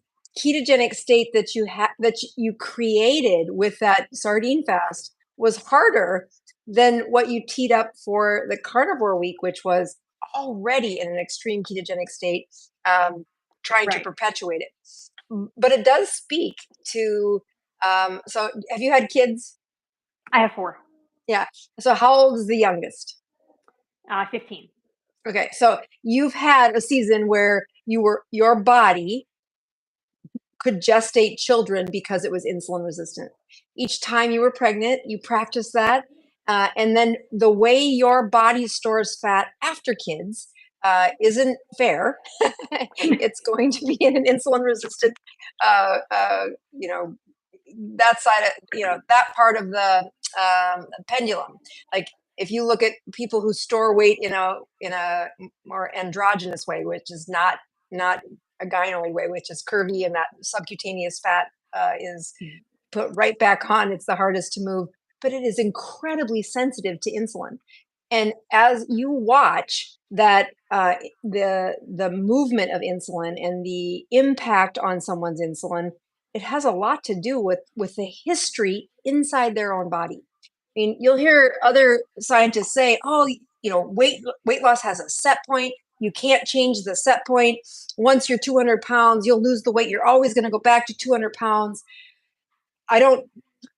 ketogenic state that you created with that sardine fast was harder than what you teed up for the carnivore week, which was already in an extreme ketogenic state, trying to Right. perpetuate it. But it does speak to. So, have you had kids? I have 4, Yeah. So, how old is the youngest? 15. Okay, so you've had a season where your body could gestate children because it was insulin resistant. Each time you were pregnant, you practiced that. And then the way your body stores fat after kids isn't fair. It's going to be in an insulin resistant, uh, uh, you know, that side of, that part of the pendulum. Like, if you look at people who store weight in a more androgynous way, which is not a gynoid way, which is curvy, and that subcutaneous fat is put right back on. It's the hardest to move, but it is incredibly sensitive to insulin. And as you watch that, the movement of insulin and the impact on someone's insulin, it has a lot to do with the history inside their own body. I mean, you'll hear other scientists say, "Oh, weight loss has a set point. You can't change the set point. Once you're 200 pounds, you'll lose the weight. You're always going to go back to 200 pounds." I don't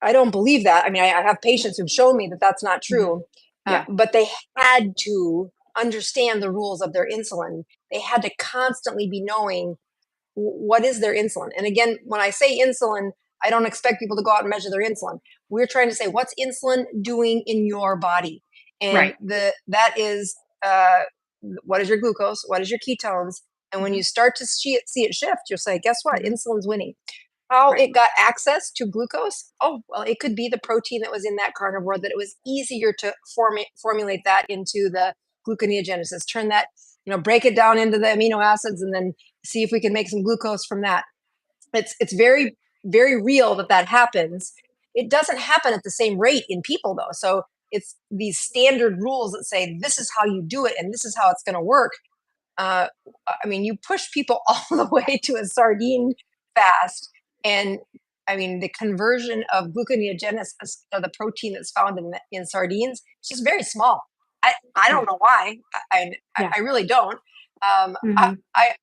I don't believe that. I mean, I have patients who've shown me that that's not Mhm. true, Yeah. but they had to understand the rules of their insulin. They had to constantly be knowing what is their insulin. And again, when I say insulin, I don't expect people to go out and measure their insulin. We're trying to say what's insulin doing in your body, and Right. that is what is your glucose, what is your ketones, and when Mhm. you start to see it shift, you'll say, guess what? Mhm. Insulin's winning. How Right. it got access to glucose? Oh, well, it could be the protein that was in that carnivore, that it was easier to formulate that into the gluconeogenesis, turn that, break it down into the amino acids, and then see if we can make some glucose from that. It's very, very real that that happens. It doesn't happen at the same rate in people, though. So it's these standard rules that say this is how you do it and this is how it's going to work. uh, I mean, you push people all the way to a sardine fast, and I mean, the conversion of gluconeogenesis of the protein that's found in sardines is just very small. I don't Right. know why. Yeah. I really don't. Um, I, Mhm. I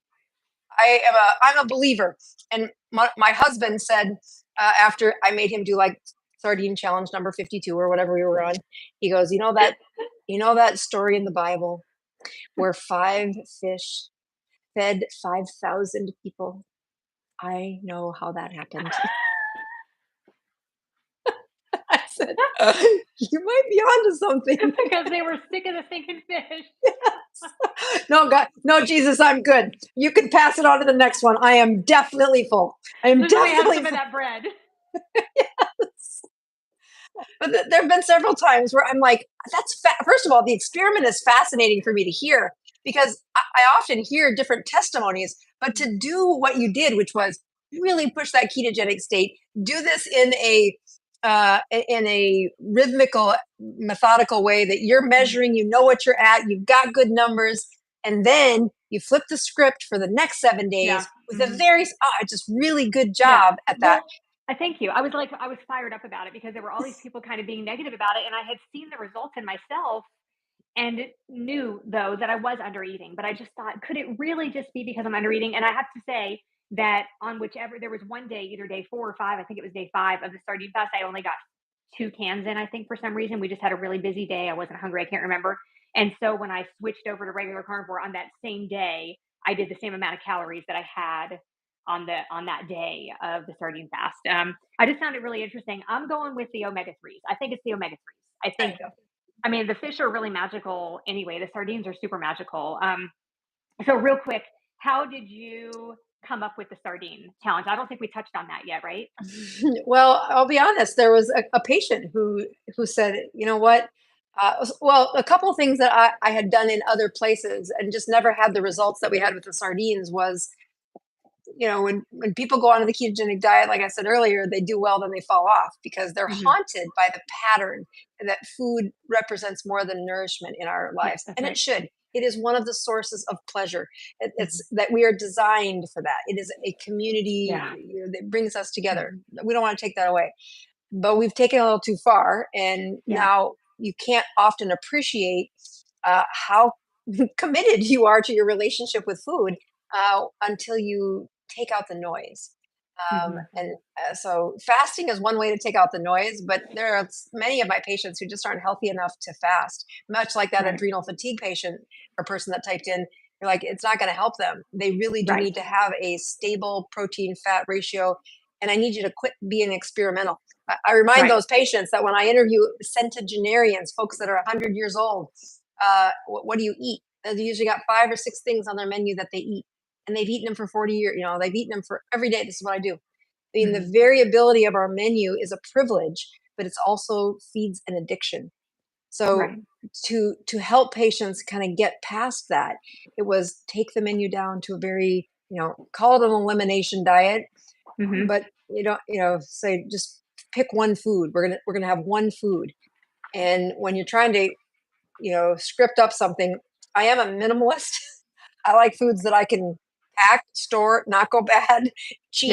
I'm a believer, and my husband said, after I made him do like sardine challenge number 52 or whatever we were on, he goes, that story in the Bible where five fish fed 5,000 people. I know how that happened. I said, you might be onto something. Because they were sick of the stinking fish. No, God, no, Jesus, I'm good. You can pass it on to the next one. I am definitely full. I am Just let me have definitely some of full. that bread. But there have been several times where I'm like, first of all, the experiment is fascinating for me to hear, because I often hear different testimonies, but to do what you did, which was really push that ketogenic state, do this in a rhythmical, methodical way that you're Mhm. measuring, what you're at, you've got good numbers, and then you flip the script for the next 7 days Yeah. with a Mhm. just really good Yeah. job at that. Well, I thank you. I was fired up about it because there were all these people kind of being negative about it, and I had seen the results in myself and knew though that I was under eating. But I just thought, could it really just be because I'm under eating? And I have to say that on whichever there was one day, either day 4 or 5, I think it was day 5 of the sardine fast, I only got 2 cans in. I think for some reason we just had a really busy day. I wasn't hungry. I can't remember. And so when I switched over to regular carnivore on that same day, I did the same amount of calories that I had on that day of the sardine fast. I just found it really interesting. I'm going with the omega threes. I think it's the omega threes. I think, Okay. I mean, the fish are really magical anyway. The sardines are super magical. So real quick, how did you come up with the sardine challenge? I don't think we touched on that yet, right? Well, I'll be honest. There was a patient who said, you know what? Well, a couple of things that I had done in other places and just never had the results that we had with the sardines was, when people go onto the ketogenic diet, like I said earlier, they do well, then they fall off because they're Hmm. haunted by the pattern that food represents more than nourishment in our Yeah, lives, that's and it right. should. It is one of the sources of pleasure. It's Hmm. that we are designed for that. It is a community, Yeah. that brings us together. Hmm. We don't want to take that away, but we've taken it a little too far, and Yeah. now you can't often appreciate how committed you are to your relationship with food until you take out the noise. Hmm. And so fasting is one way to take out the noise, but there are many of my patients who just aren't healthy enough to fast, much like that Right. adrenal fatigue patient or person that typed in. You're like, it's not going to help them. They really do Right. need to have a stable protein fat ratio. And I need you to quit being experimental. I remind Right. those patients that when I interview centenarians, folks that are 100 years old, what do you eat? They usually got 5 or 6 things on their menu that they eat, and they've eaten them for 40 years. They've eaten them for every day. This is what I do. I mean, the Hmm. variability of our menu is a privilege, but it's also feeds an addiction. So Right. to help patients kind of get past that, it was take the menu down to a very, call it an elimination diet, Hmm. but say just pick one food. We're gonna have one food, and when you're trying to script up something. I am a minimalist. I like foods that I can pack, store, not go bad, cheap.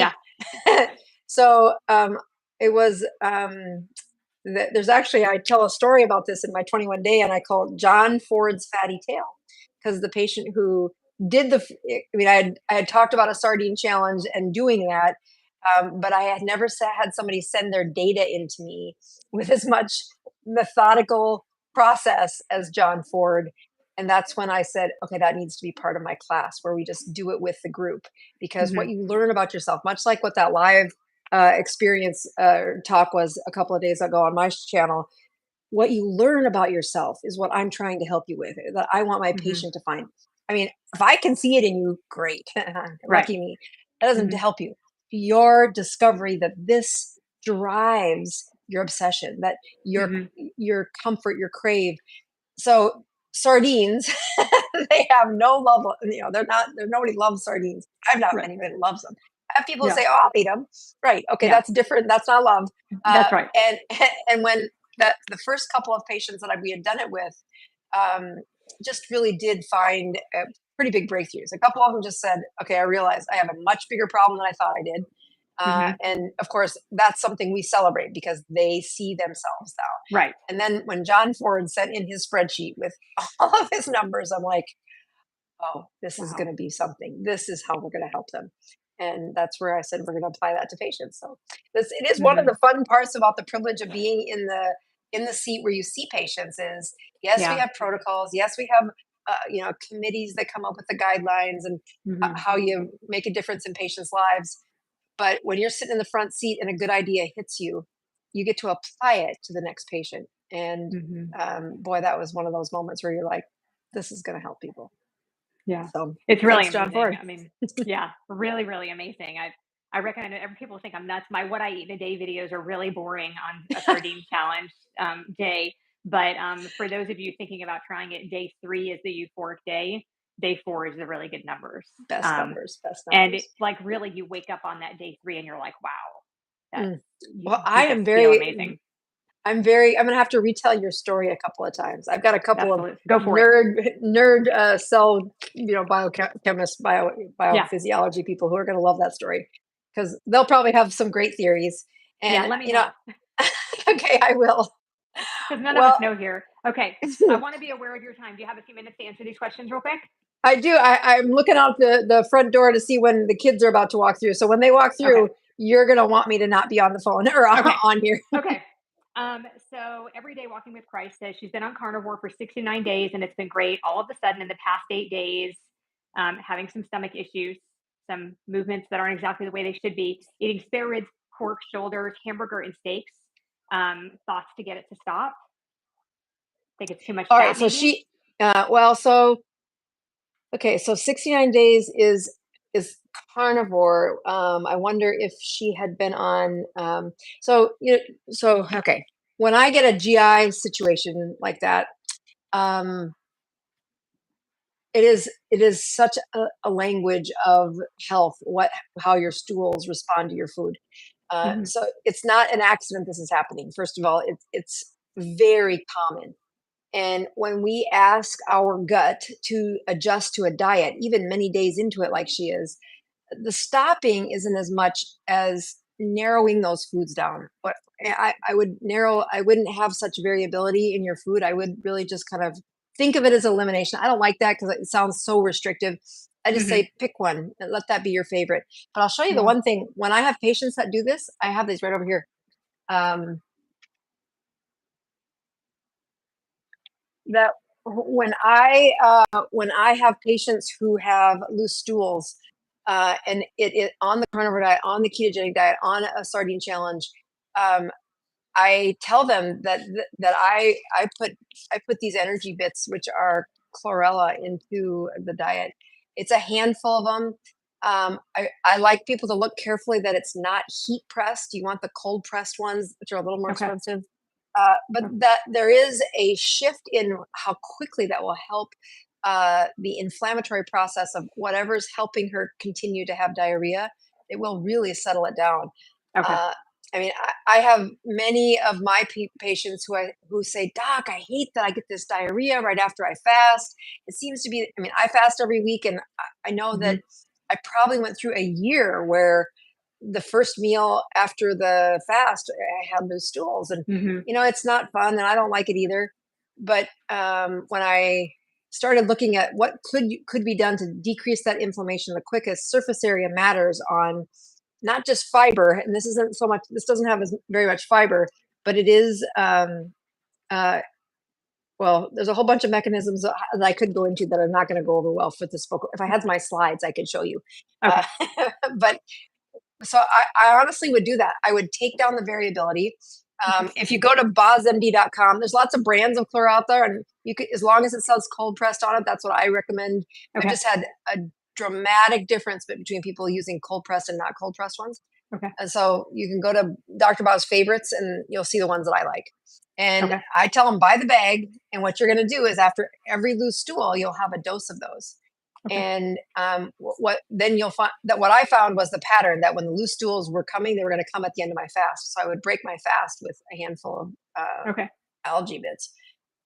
Yeah. So it was there's actually, I tell a story about this in my 21 day, and I call it John Ford's fatty tail, because the patient who did I mean, I had talked about a sardine challenge and doing that, but I had never had somebody send their data into me with as much methodical process as John Ford. And that's when I said, okay, that needs to be part of my class, where we just do it with the group, because what Hmm. you learn about yourself, much like what that live experience talk was a couple of days ago on my channel, what you learn about yourself is what I'm trying to help you with, that I want my Hmm. patient to find. I mean, if I can see it in you, great. Right. Lucky me. That doesn't Hmm. help you. Your discovery that this drives your obsession, that Hmm. your comfort, your crave. So sardines, they have no love. They're not. There nobody loves sardines. I've not Right. anybody loves them. I have people Yeah. say, "Oh, I'll eat them." Right? Okay, Yeah. that's different. That's not love. That's right. And and when the first couple of patients that we had done it with, um, just really did find pretty big breakthroughs. A couple of them just said, "Okay, I realize I have a much bigger problem than I thought I did." Hmm. And of course, that's something we celebrate because they see themselves now. Right. And then when John Ford sent in his spreadsheet with all of his numbers, I'm like, oh, this is going Wow. to be something. This is how we're going to help them. And that's where I said we're going to apply that to patients. So it is one of Hmm. the fun parts about the privilege of being in the seat where you see patients is, yes, we Yeah. have protocols. Yes, we have committees that come up with the guidelines and Hmm. how you make a difference in patients' lives. But when you're sitting in the front seat and a good idea hits you, you get to apply it to the next patient. And Hmm. boy, that was one of those moments where you're like, this is going to help people. Yeah. So It's really thanks, John amazing. Ford. I mean, yeah, really, really amazing. I recommend it. Every people think I'm nuts. My what I eat in a day videos are really boring on a sardine challenge day. But for those of you thinking about trying it, day 3 is the euphoric day. Day 4 is the really good numbers. Best numbers, best And it, numbers. like really, you wake up on that day 3 and you're like, wow, that's Mm. you, Well, you just feel amazing. I'm going to have to retell your story a couple of times. I've got a couple of Absolutely, go for it. nerd cell, biochemists, Yeah, biophysiology people who are going to love that story, because they'll probably have some great theories. yeah. And, Let me know. okay, I will. Because none of us Well, know here. Okay. I want to be aware of your time. Do you have a few minutes to answer these questions real quick? I do. I'm looking out the front door to see when the kids are about to walk through. So when they walk Okay. through, you're going to want me to not be on the phone or Okay. on here. Okay. So Everyday Walking with Christ says she's been on carnivore for 69 days and it's been great. All of a sudden, in the past 8 days, having some stomach issues, some movements that aren't exactly the way they should be, eating spare ribs, pork, shoulders, hamburger, and steaks. Thoughts to get it to stop? Think it's too much All right. fat, So maybe? she, well, so okay, so 69 days is carnivore. I wonder if she had been on so okay. When I get a GI situation like that, um it is such a language of health, how your stools respond to your food. Hmm. So it's not an accident this is happening. First of all, it's very common. And when we ask our gut to adjust to a diet, even many days into it, like she is, the stopping isn't as much as narrowing those foods down. But I would narrow, I wouldn't have such variability in your food. I would really just kind of think of it as elimination. I don't like that because it sounds so restrictive. I just Hmm. say pick one and let that be your favorite. But I'll show you the Yeah. one thing. When I have patients that do this, I have these right over here. Um, that when I have patients who have loose stools, and it on the carnivore diet, on the ketogenic diet, on a sardine challenge, um, I tell them that I put these energy bits, which are chlorella, into the diet. It's a handful of them. I like people to look carefully that it's not heat pressed. You want the cold pressed ones, which are a little more Okay. expensive. But Okay. that there is a shift in how quickly that will help the inflammatory process of whatever's helping her continue to have diarrhea. It will really settle it down. Okay. Uh, I mean, I have many of my patients who say, "Doc, I hate that I get this diarrhea right after I fast." It seems to be. I mean, I fast every week, and I know that Mhm. I probably went through a year where the first meal after the fast, I had loose stools, and Mhm. it's not fun, and I don't like it either. But when I started looking at what could be done to decrease that inflammation the quickest, surface area matters on not just fiber, and this doesn't have very much fiber, but it is, uh, well, there's a whole bunch of mechanisms that I could go into that I'm not going to go over well for this book. If I had my slides, I could show you. Uh, Okay. but so I honestly would do that. I would take down the variability. Okay. If you go to bozmd.com, there's lots of brands of chlor out there, and you could, as long as it says cold pressed on it, that's what I recommend. I've Okay. just had a dramatic difference between people using cold pressed and not cold pressed ones. Okay. And so you can go to Dr. Boz favorites and you'll see the ones that I like. And Okay. I tell them buy the bag. And what you're going to do is after every loose stool, you'll have a dose of those. Okay. And what then you'll find that what I found was the pattern that when the loose stools were coming, they were going to come at the end of my fast. So I would break my fast with a handful of Okay. algae bits.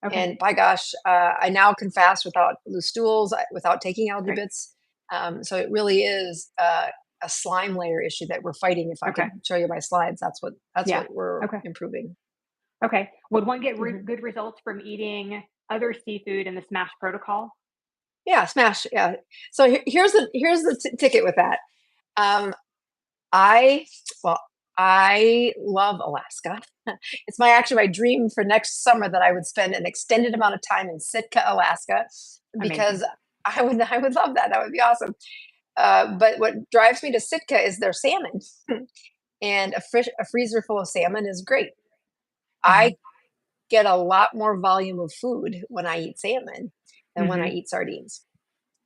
Okay. And by gosh, I now can fast without loose stools, without taking algae Great. bits. So it really is a slime layer issue that we're fighting. If I could Okay. show you my slides, that's Yeah. what we're Okay. improving. Okay. Would one get Mhm. good results from eating other seafood in the SMASH protocol? Yeah, smash. Yeah. So here's the ticket with that. Um, I well, I love Alaska. It's my dream for next summer that I would spend an extended amount of time in Sitka, Alaska, Amazing. because I would love that. That would be awesome. But what drives me to Sitka is their salmon, and a freezer full of salmon is great. I Mhm. get a lot more volume of food when I eat salmon than when I Mhm. eat sardines.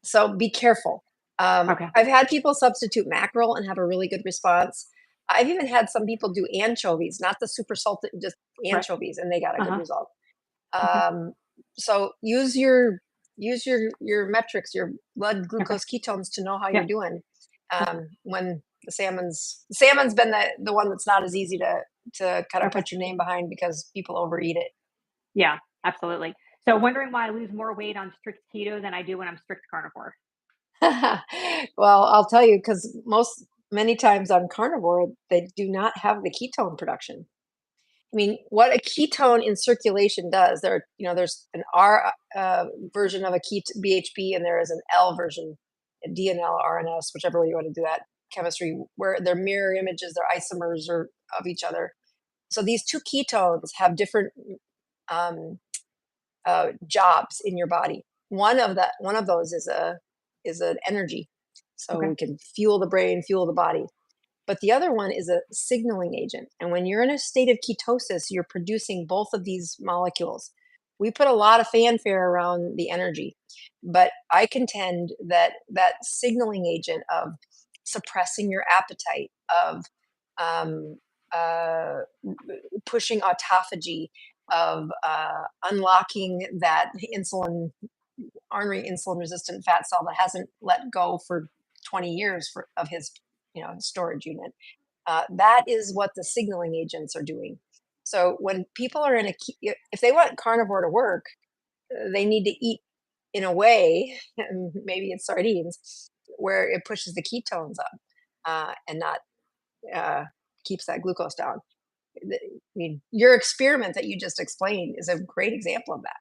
So be careful. Okay. I've had people substitute mackerel and have a really good response. I've even had some people do anchovies, not the super salted, just Right. anchovies, and they got a good Uh-huh. result. Okay. Um, so use your metrics, your blood Okay. glucose ketones to know how you're Yeah. doing. Yeah. When the salmon's been the one that's not as easy to kind of Okay. put your name behind because people overeat it. Yeah. Absolutely. So wondering why I lose more weight on strict keto than I do when I'm strict carnivore. Well, I'll tell you because many times on carnivore they do not have the ketone production. I mean, what a ketone in circulation does, there's an R version of a BHB, and there is an L version, a DNL, RNS, whichever way you want to do that chemistry, where they're mirror images, they're isomers or of each other. So these two ketones have different um, jobs in your body. One of those is an energy, so Okay. we can fuel the brain, fuel the body. But the other one is a signaling agent. And when you're in a state of ketosis, you're producing both of these molecules. We put a lot of fanfare around the energy, but I contend that that signaling agent of suppressing your appetite, of um, uh, pushing autophagy, of unlocking that ornery insulin resistant fat cell that hasn't let go for 20 years of his storage unit. That is what the signaling agents are doing. So when people are if they want carnivore to work, they need to eat in a way, and maybe it's sardines, where it pushes the ketones up and not uh, keeps that glucose down. I mean, your experiment that you just explained is a great example of that.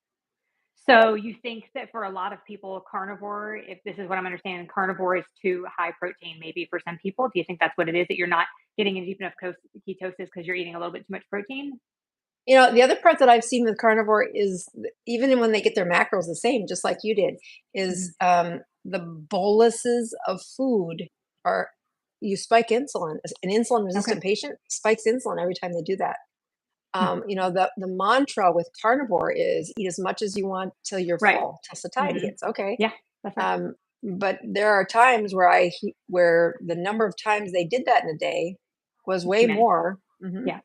So you think that for a lot of people, carnivore, if this is what I'm understanding, carnivore is too high protein, maybe for some people. Do you think that's what it is that you're not getting in deep enough ketosis because you're eating a little bit too much protein? The other part that I've seen with carnivore is even when they get their macros the same, just like you did, Mhm. is the boluses of food are you spike insulin. An insulin Okay. resistant patient spikes insulin every time they do that. Hmm. The mantra with carnivore is eat as much as you want till you're Right. full, till satiety Hmm. hits. Okay. Yeah, that's right. Um, but there are times where the number of times they did that in a day was It's too way many. more. Yeah.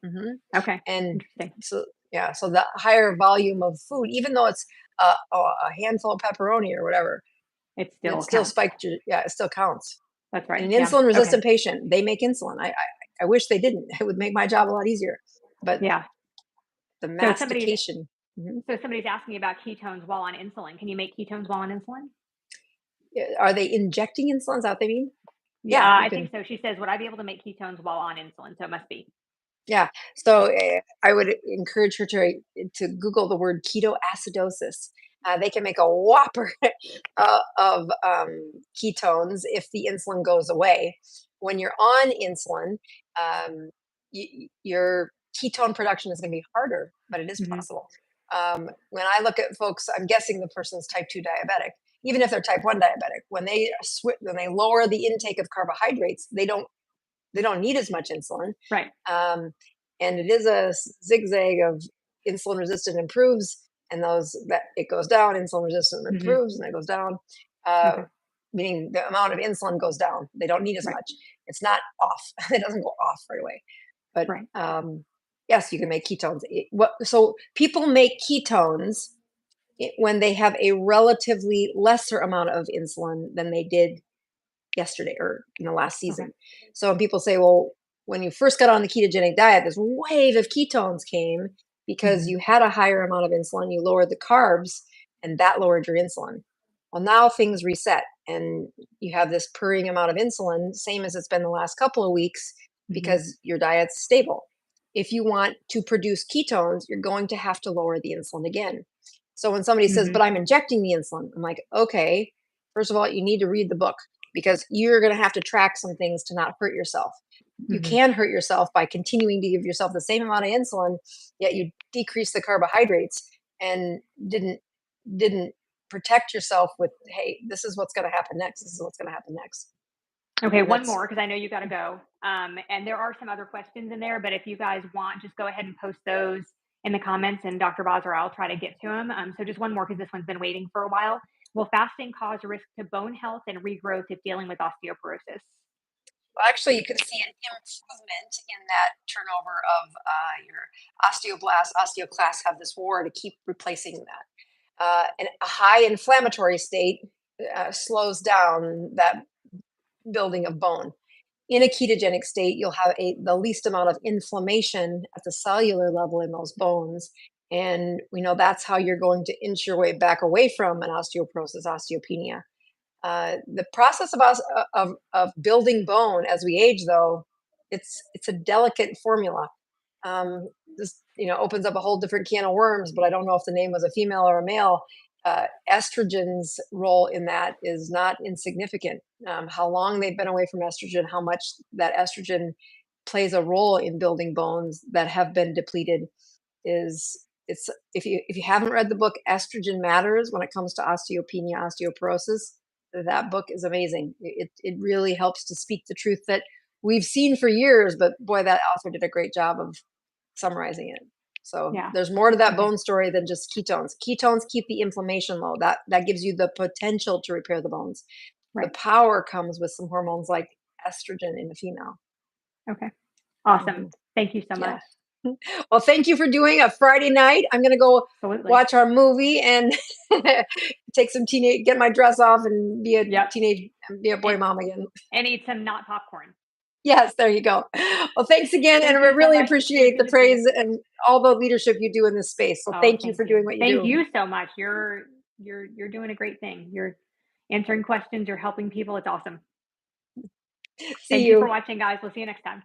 Okay. And Interesting. so yeah, so the higher volume of food, even though it's a handful of pepperoni or whatever, It it still still counts. spiked your, yeah, it still counts. That's In right. an Yeah. insulin Okay. resistant patient, they make insulin. I wish they didn't. It would make my job a lot easier. But Yeah. the So somebody's mastication. Mhm. so somebody's asking about ketones while on insulin. Can you make ketones while on insulin? Are they injecting insulin? Is that what they mean? Yeah, Yeah, you I can. think so. She says, "Would I be able to make ketones while on insulin?" So it must be. Yeah. So I would encourage her to Google the word ketoacidosis. They can make a whopper of ketones if the insulin goes away. When you're on insulin, your ketone production is going to be harder, but it is Mhm. possible. When I look at folks, I'm guessing the person's type 2 diabetic. Even if they're type 1 diabetic, when they lower the intake of carbohydrates, they don't need as much insulin. Right. Um, and it is a zigzag of insulin resistant improves, and those that it goes down, insulin resistant Mhm. improves, and it goes down. Uh, Okay. Meaning the amount of insulin goes down. They don't need as Right. much. It's not off. It doesn't go off right away. But Right. yes, you can make ketones. So people make ketones when they have a relatively lesser amount of insulin than they did yesterday or last Okay. season. So when people say, well, when you first got on the ketogenic diet, this wave of ketones came because Mhm. you had a higher amount of insulin, you lowered the carbs, and that lowered your insulin. Well, now things reset and you have this purring amount of insulin, same as it's been the last couple of weeks, Mhm. because your diet's stable. If you want to produce ketones, you're going to have to lower the insulin again. So when somebody says, but Mhm. I'm injecting the insulin, I'm like, okay, first of all, you need to read the book because you're going to have to track some things to not hurt yourself. You Mhm. can hurt yourself by continuing to give yourself the same amount of insulin, yet you decrease the carbohydrates and didn't protect yourself with, hey, this is what's going to happen next. This is what's going to happen next. Okay, And one that's more because I know you got to go. And there are some other questions in there, but if you guys want, just go ahead and post those in the comments, and Dr. Boz or I'll try to get to them. So just one more because this one's been waiting for a while. Will fasting cause a risk to bone health and regrowth if dealing with osteoporosis? well, actually, you can see an improvement in that turnover of your osteoblasts. Osteoclasts have this war to keep replacing that. And a high inflammatory state slows down that building of bone. In a ketogenic state, you'll have the least amount of inflammation at the cellular level in those bones. And we know that's how you're going to inch your way back away from an osteoporosis, osteopenia. The process of building bone as we age, though, it's a delicate formula. This opens up a whole different can of worms, but I don't know if the name was a female or a male. Estrogen's role in that is not insignificant. How long they've been away from estrogen, how much that estrogen plays a role in building bones that have been depleted is it's if you haven't read the book Estrogen Matters when it comes to osteopenia, osteoporosis, that book is amazing. It really helps to speak the truth that we've seen for years, but boy, that author did a great job of summarizing it. So Yeah. there's more to that Okay. bone story than just ketones. Ketones keep the inflammation low. That gives you the potential to repair the bones. The Right. power comes with some hormones like estrogen in the female. Okay. Awesome. Mhm. Thank you so Yeah. much. Well, thank you for doing a Friday night. I'm going to go Absolutely. watch our movie and take some get my dress off and Yep. be a boy And, mom again. and eat some not popcorn. Yes, there you go. Well, thanks again. And Thank I you so really much. It was appreciate good the to see you. praise and all the leadership you do in this space. So Oh, thank you thank for you. doing what you Thank do. you so much. You're doing a great thing. You're answering questions, you're helping people. It's awesome. See Thank you for you. watching, guys. We'll see you next time.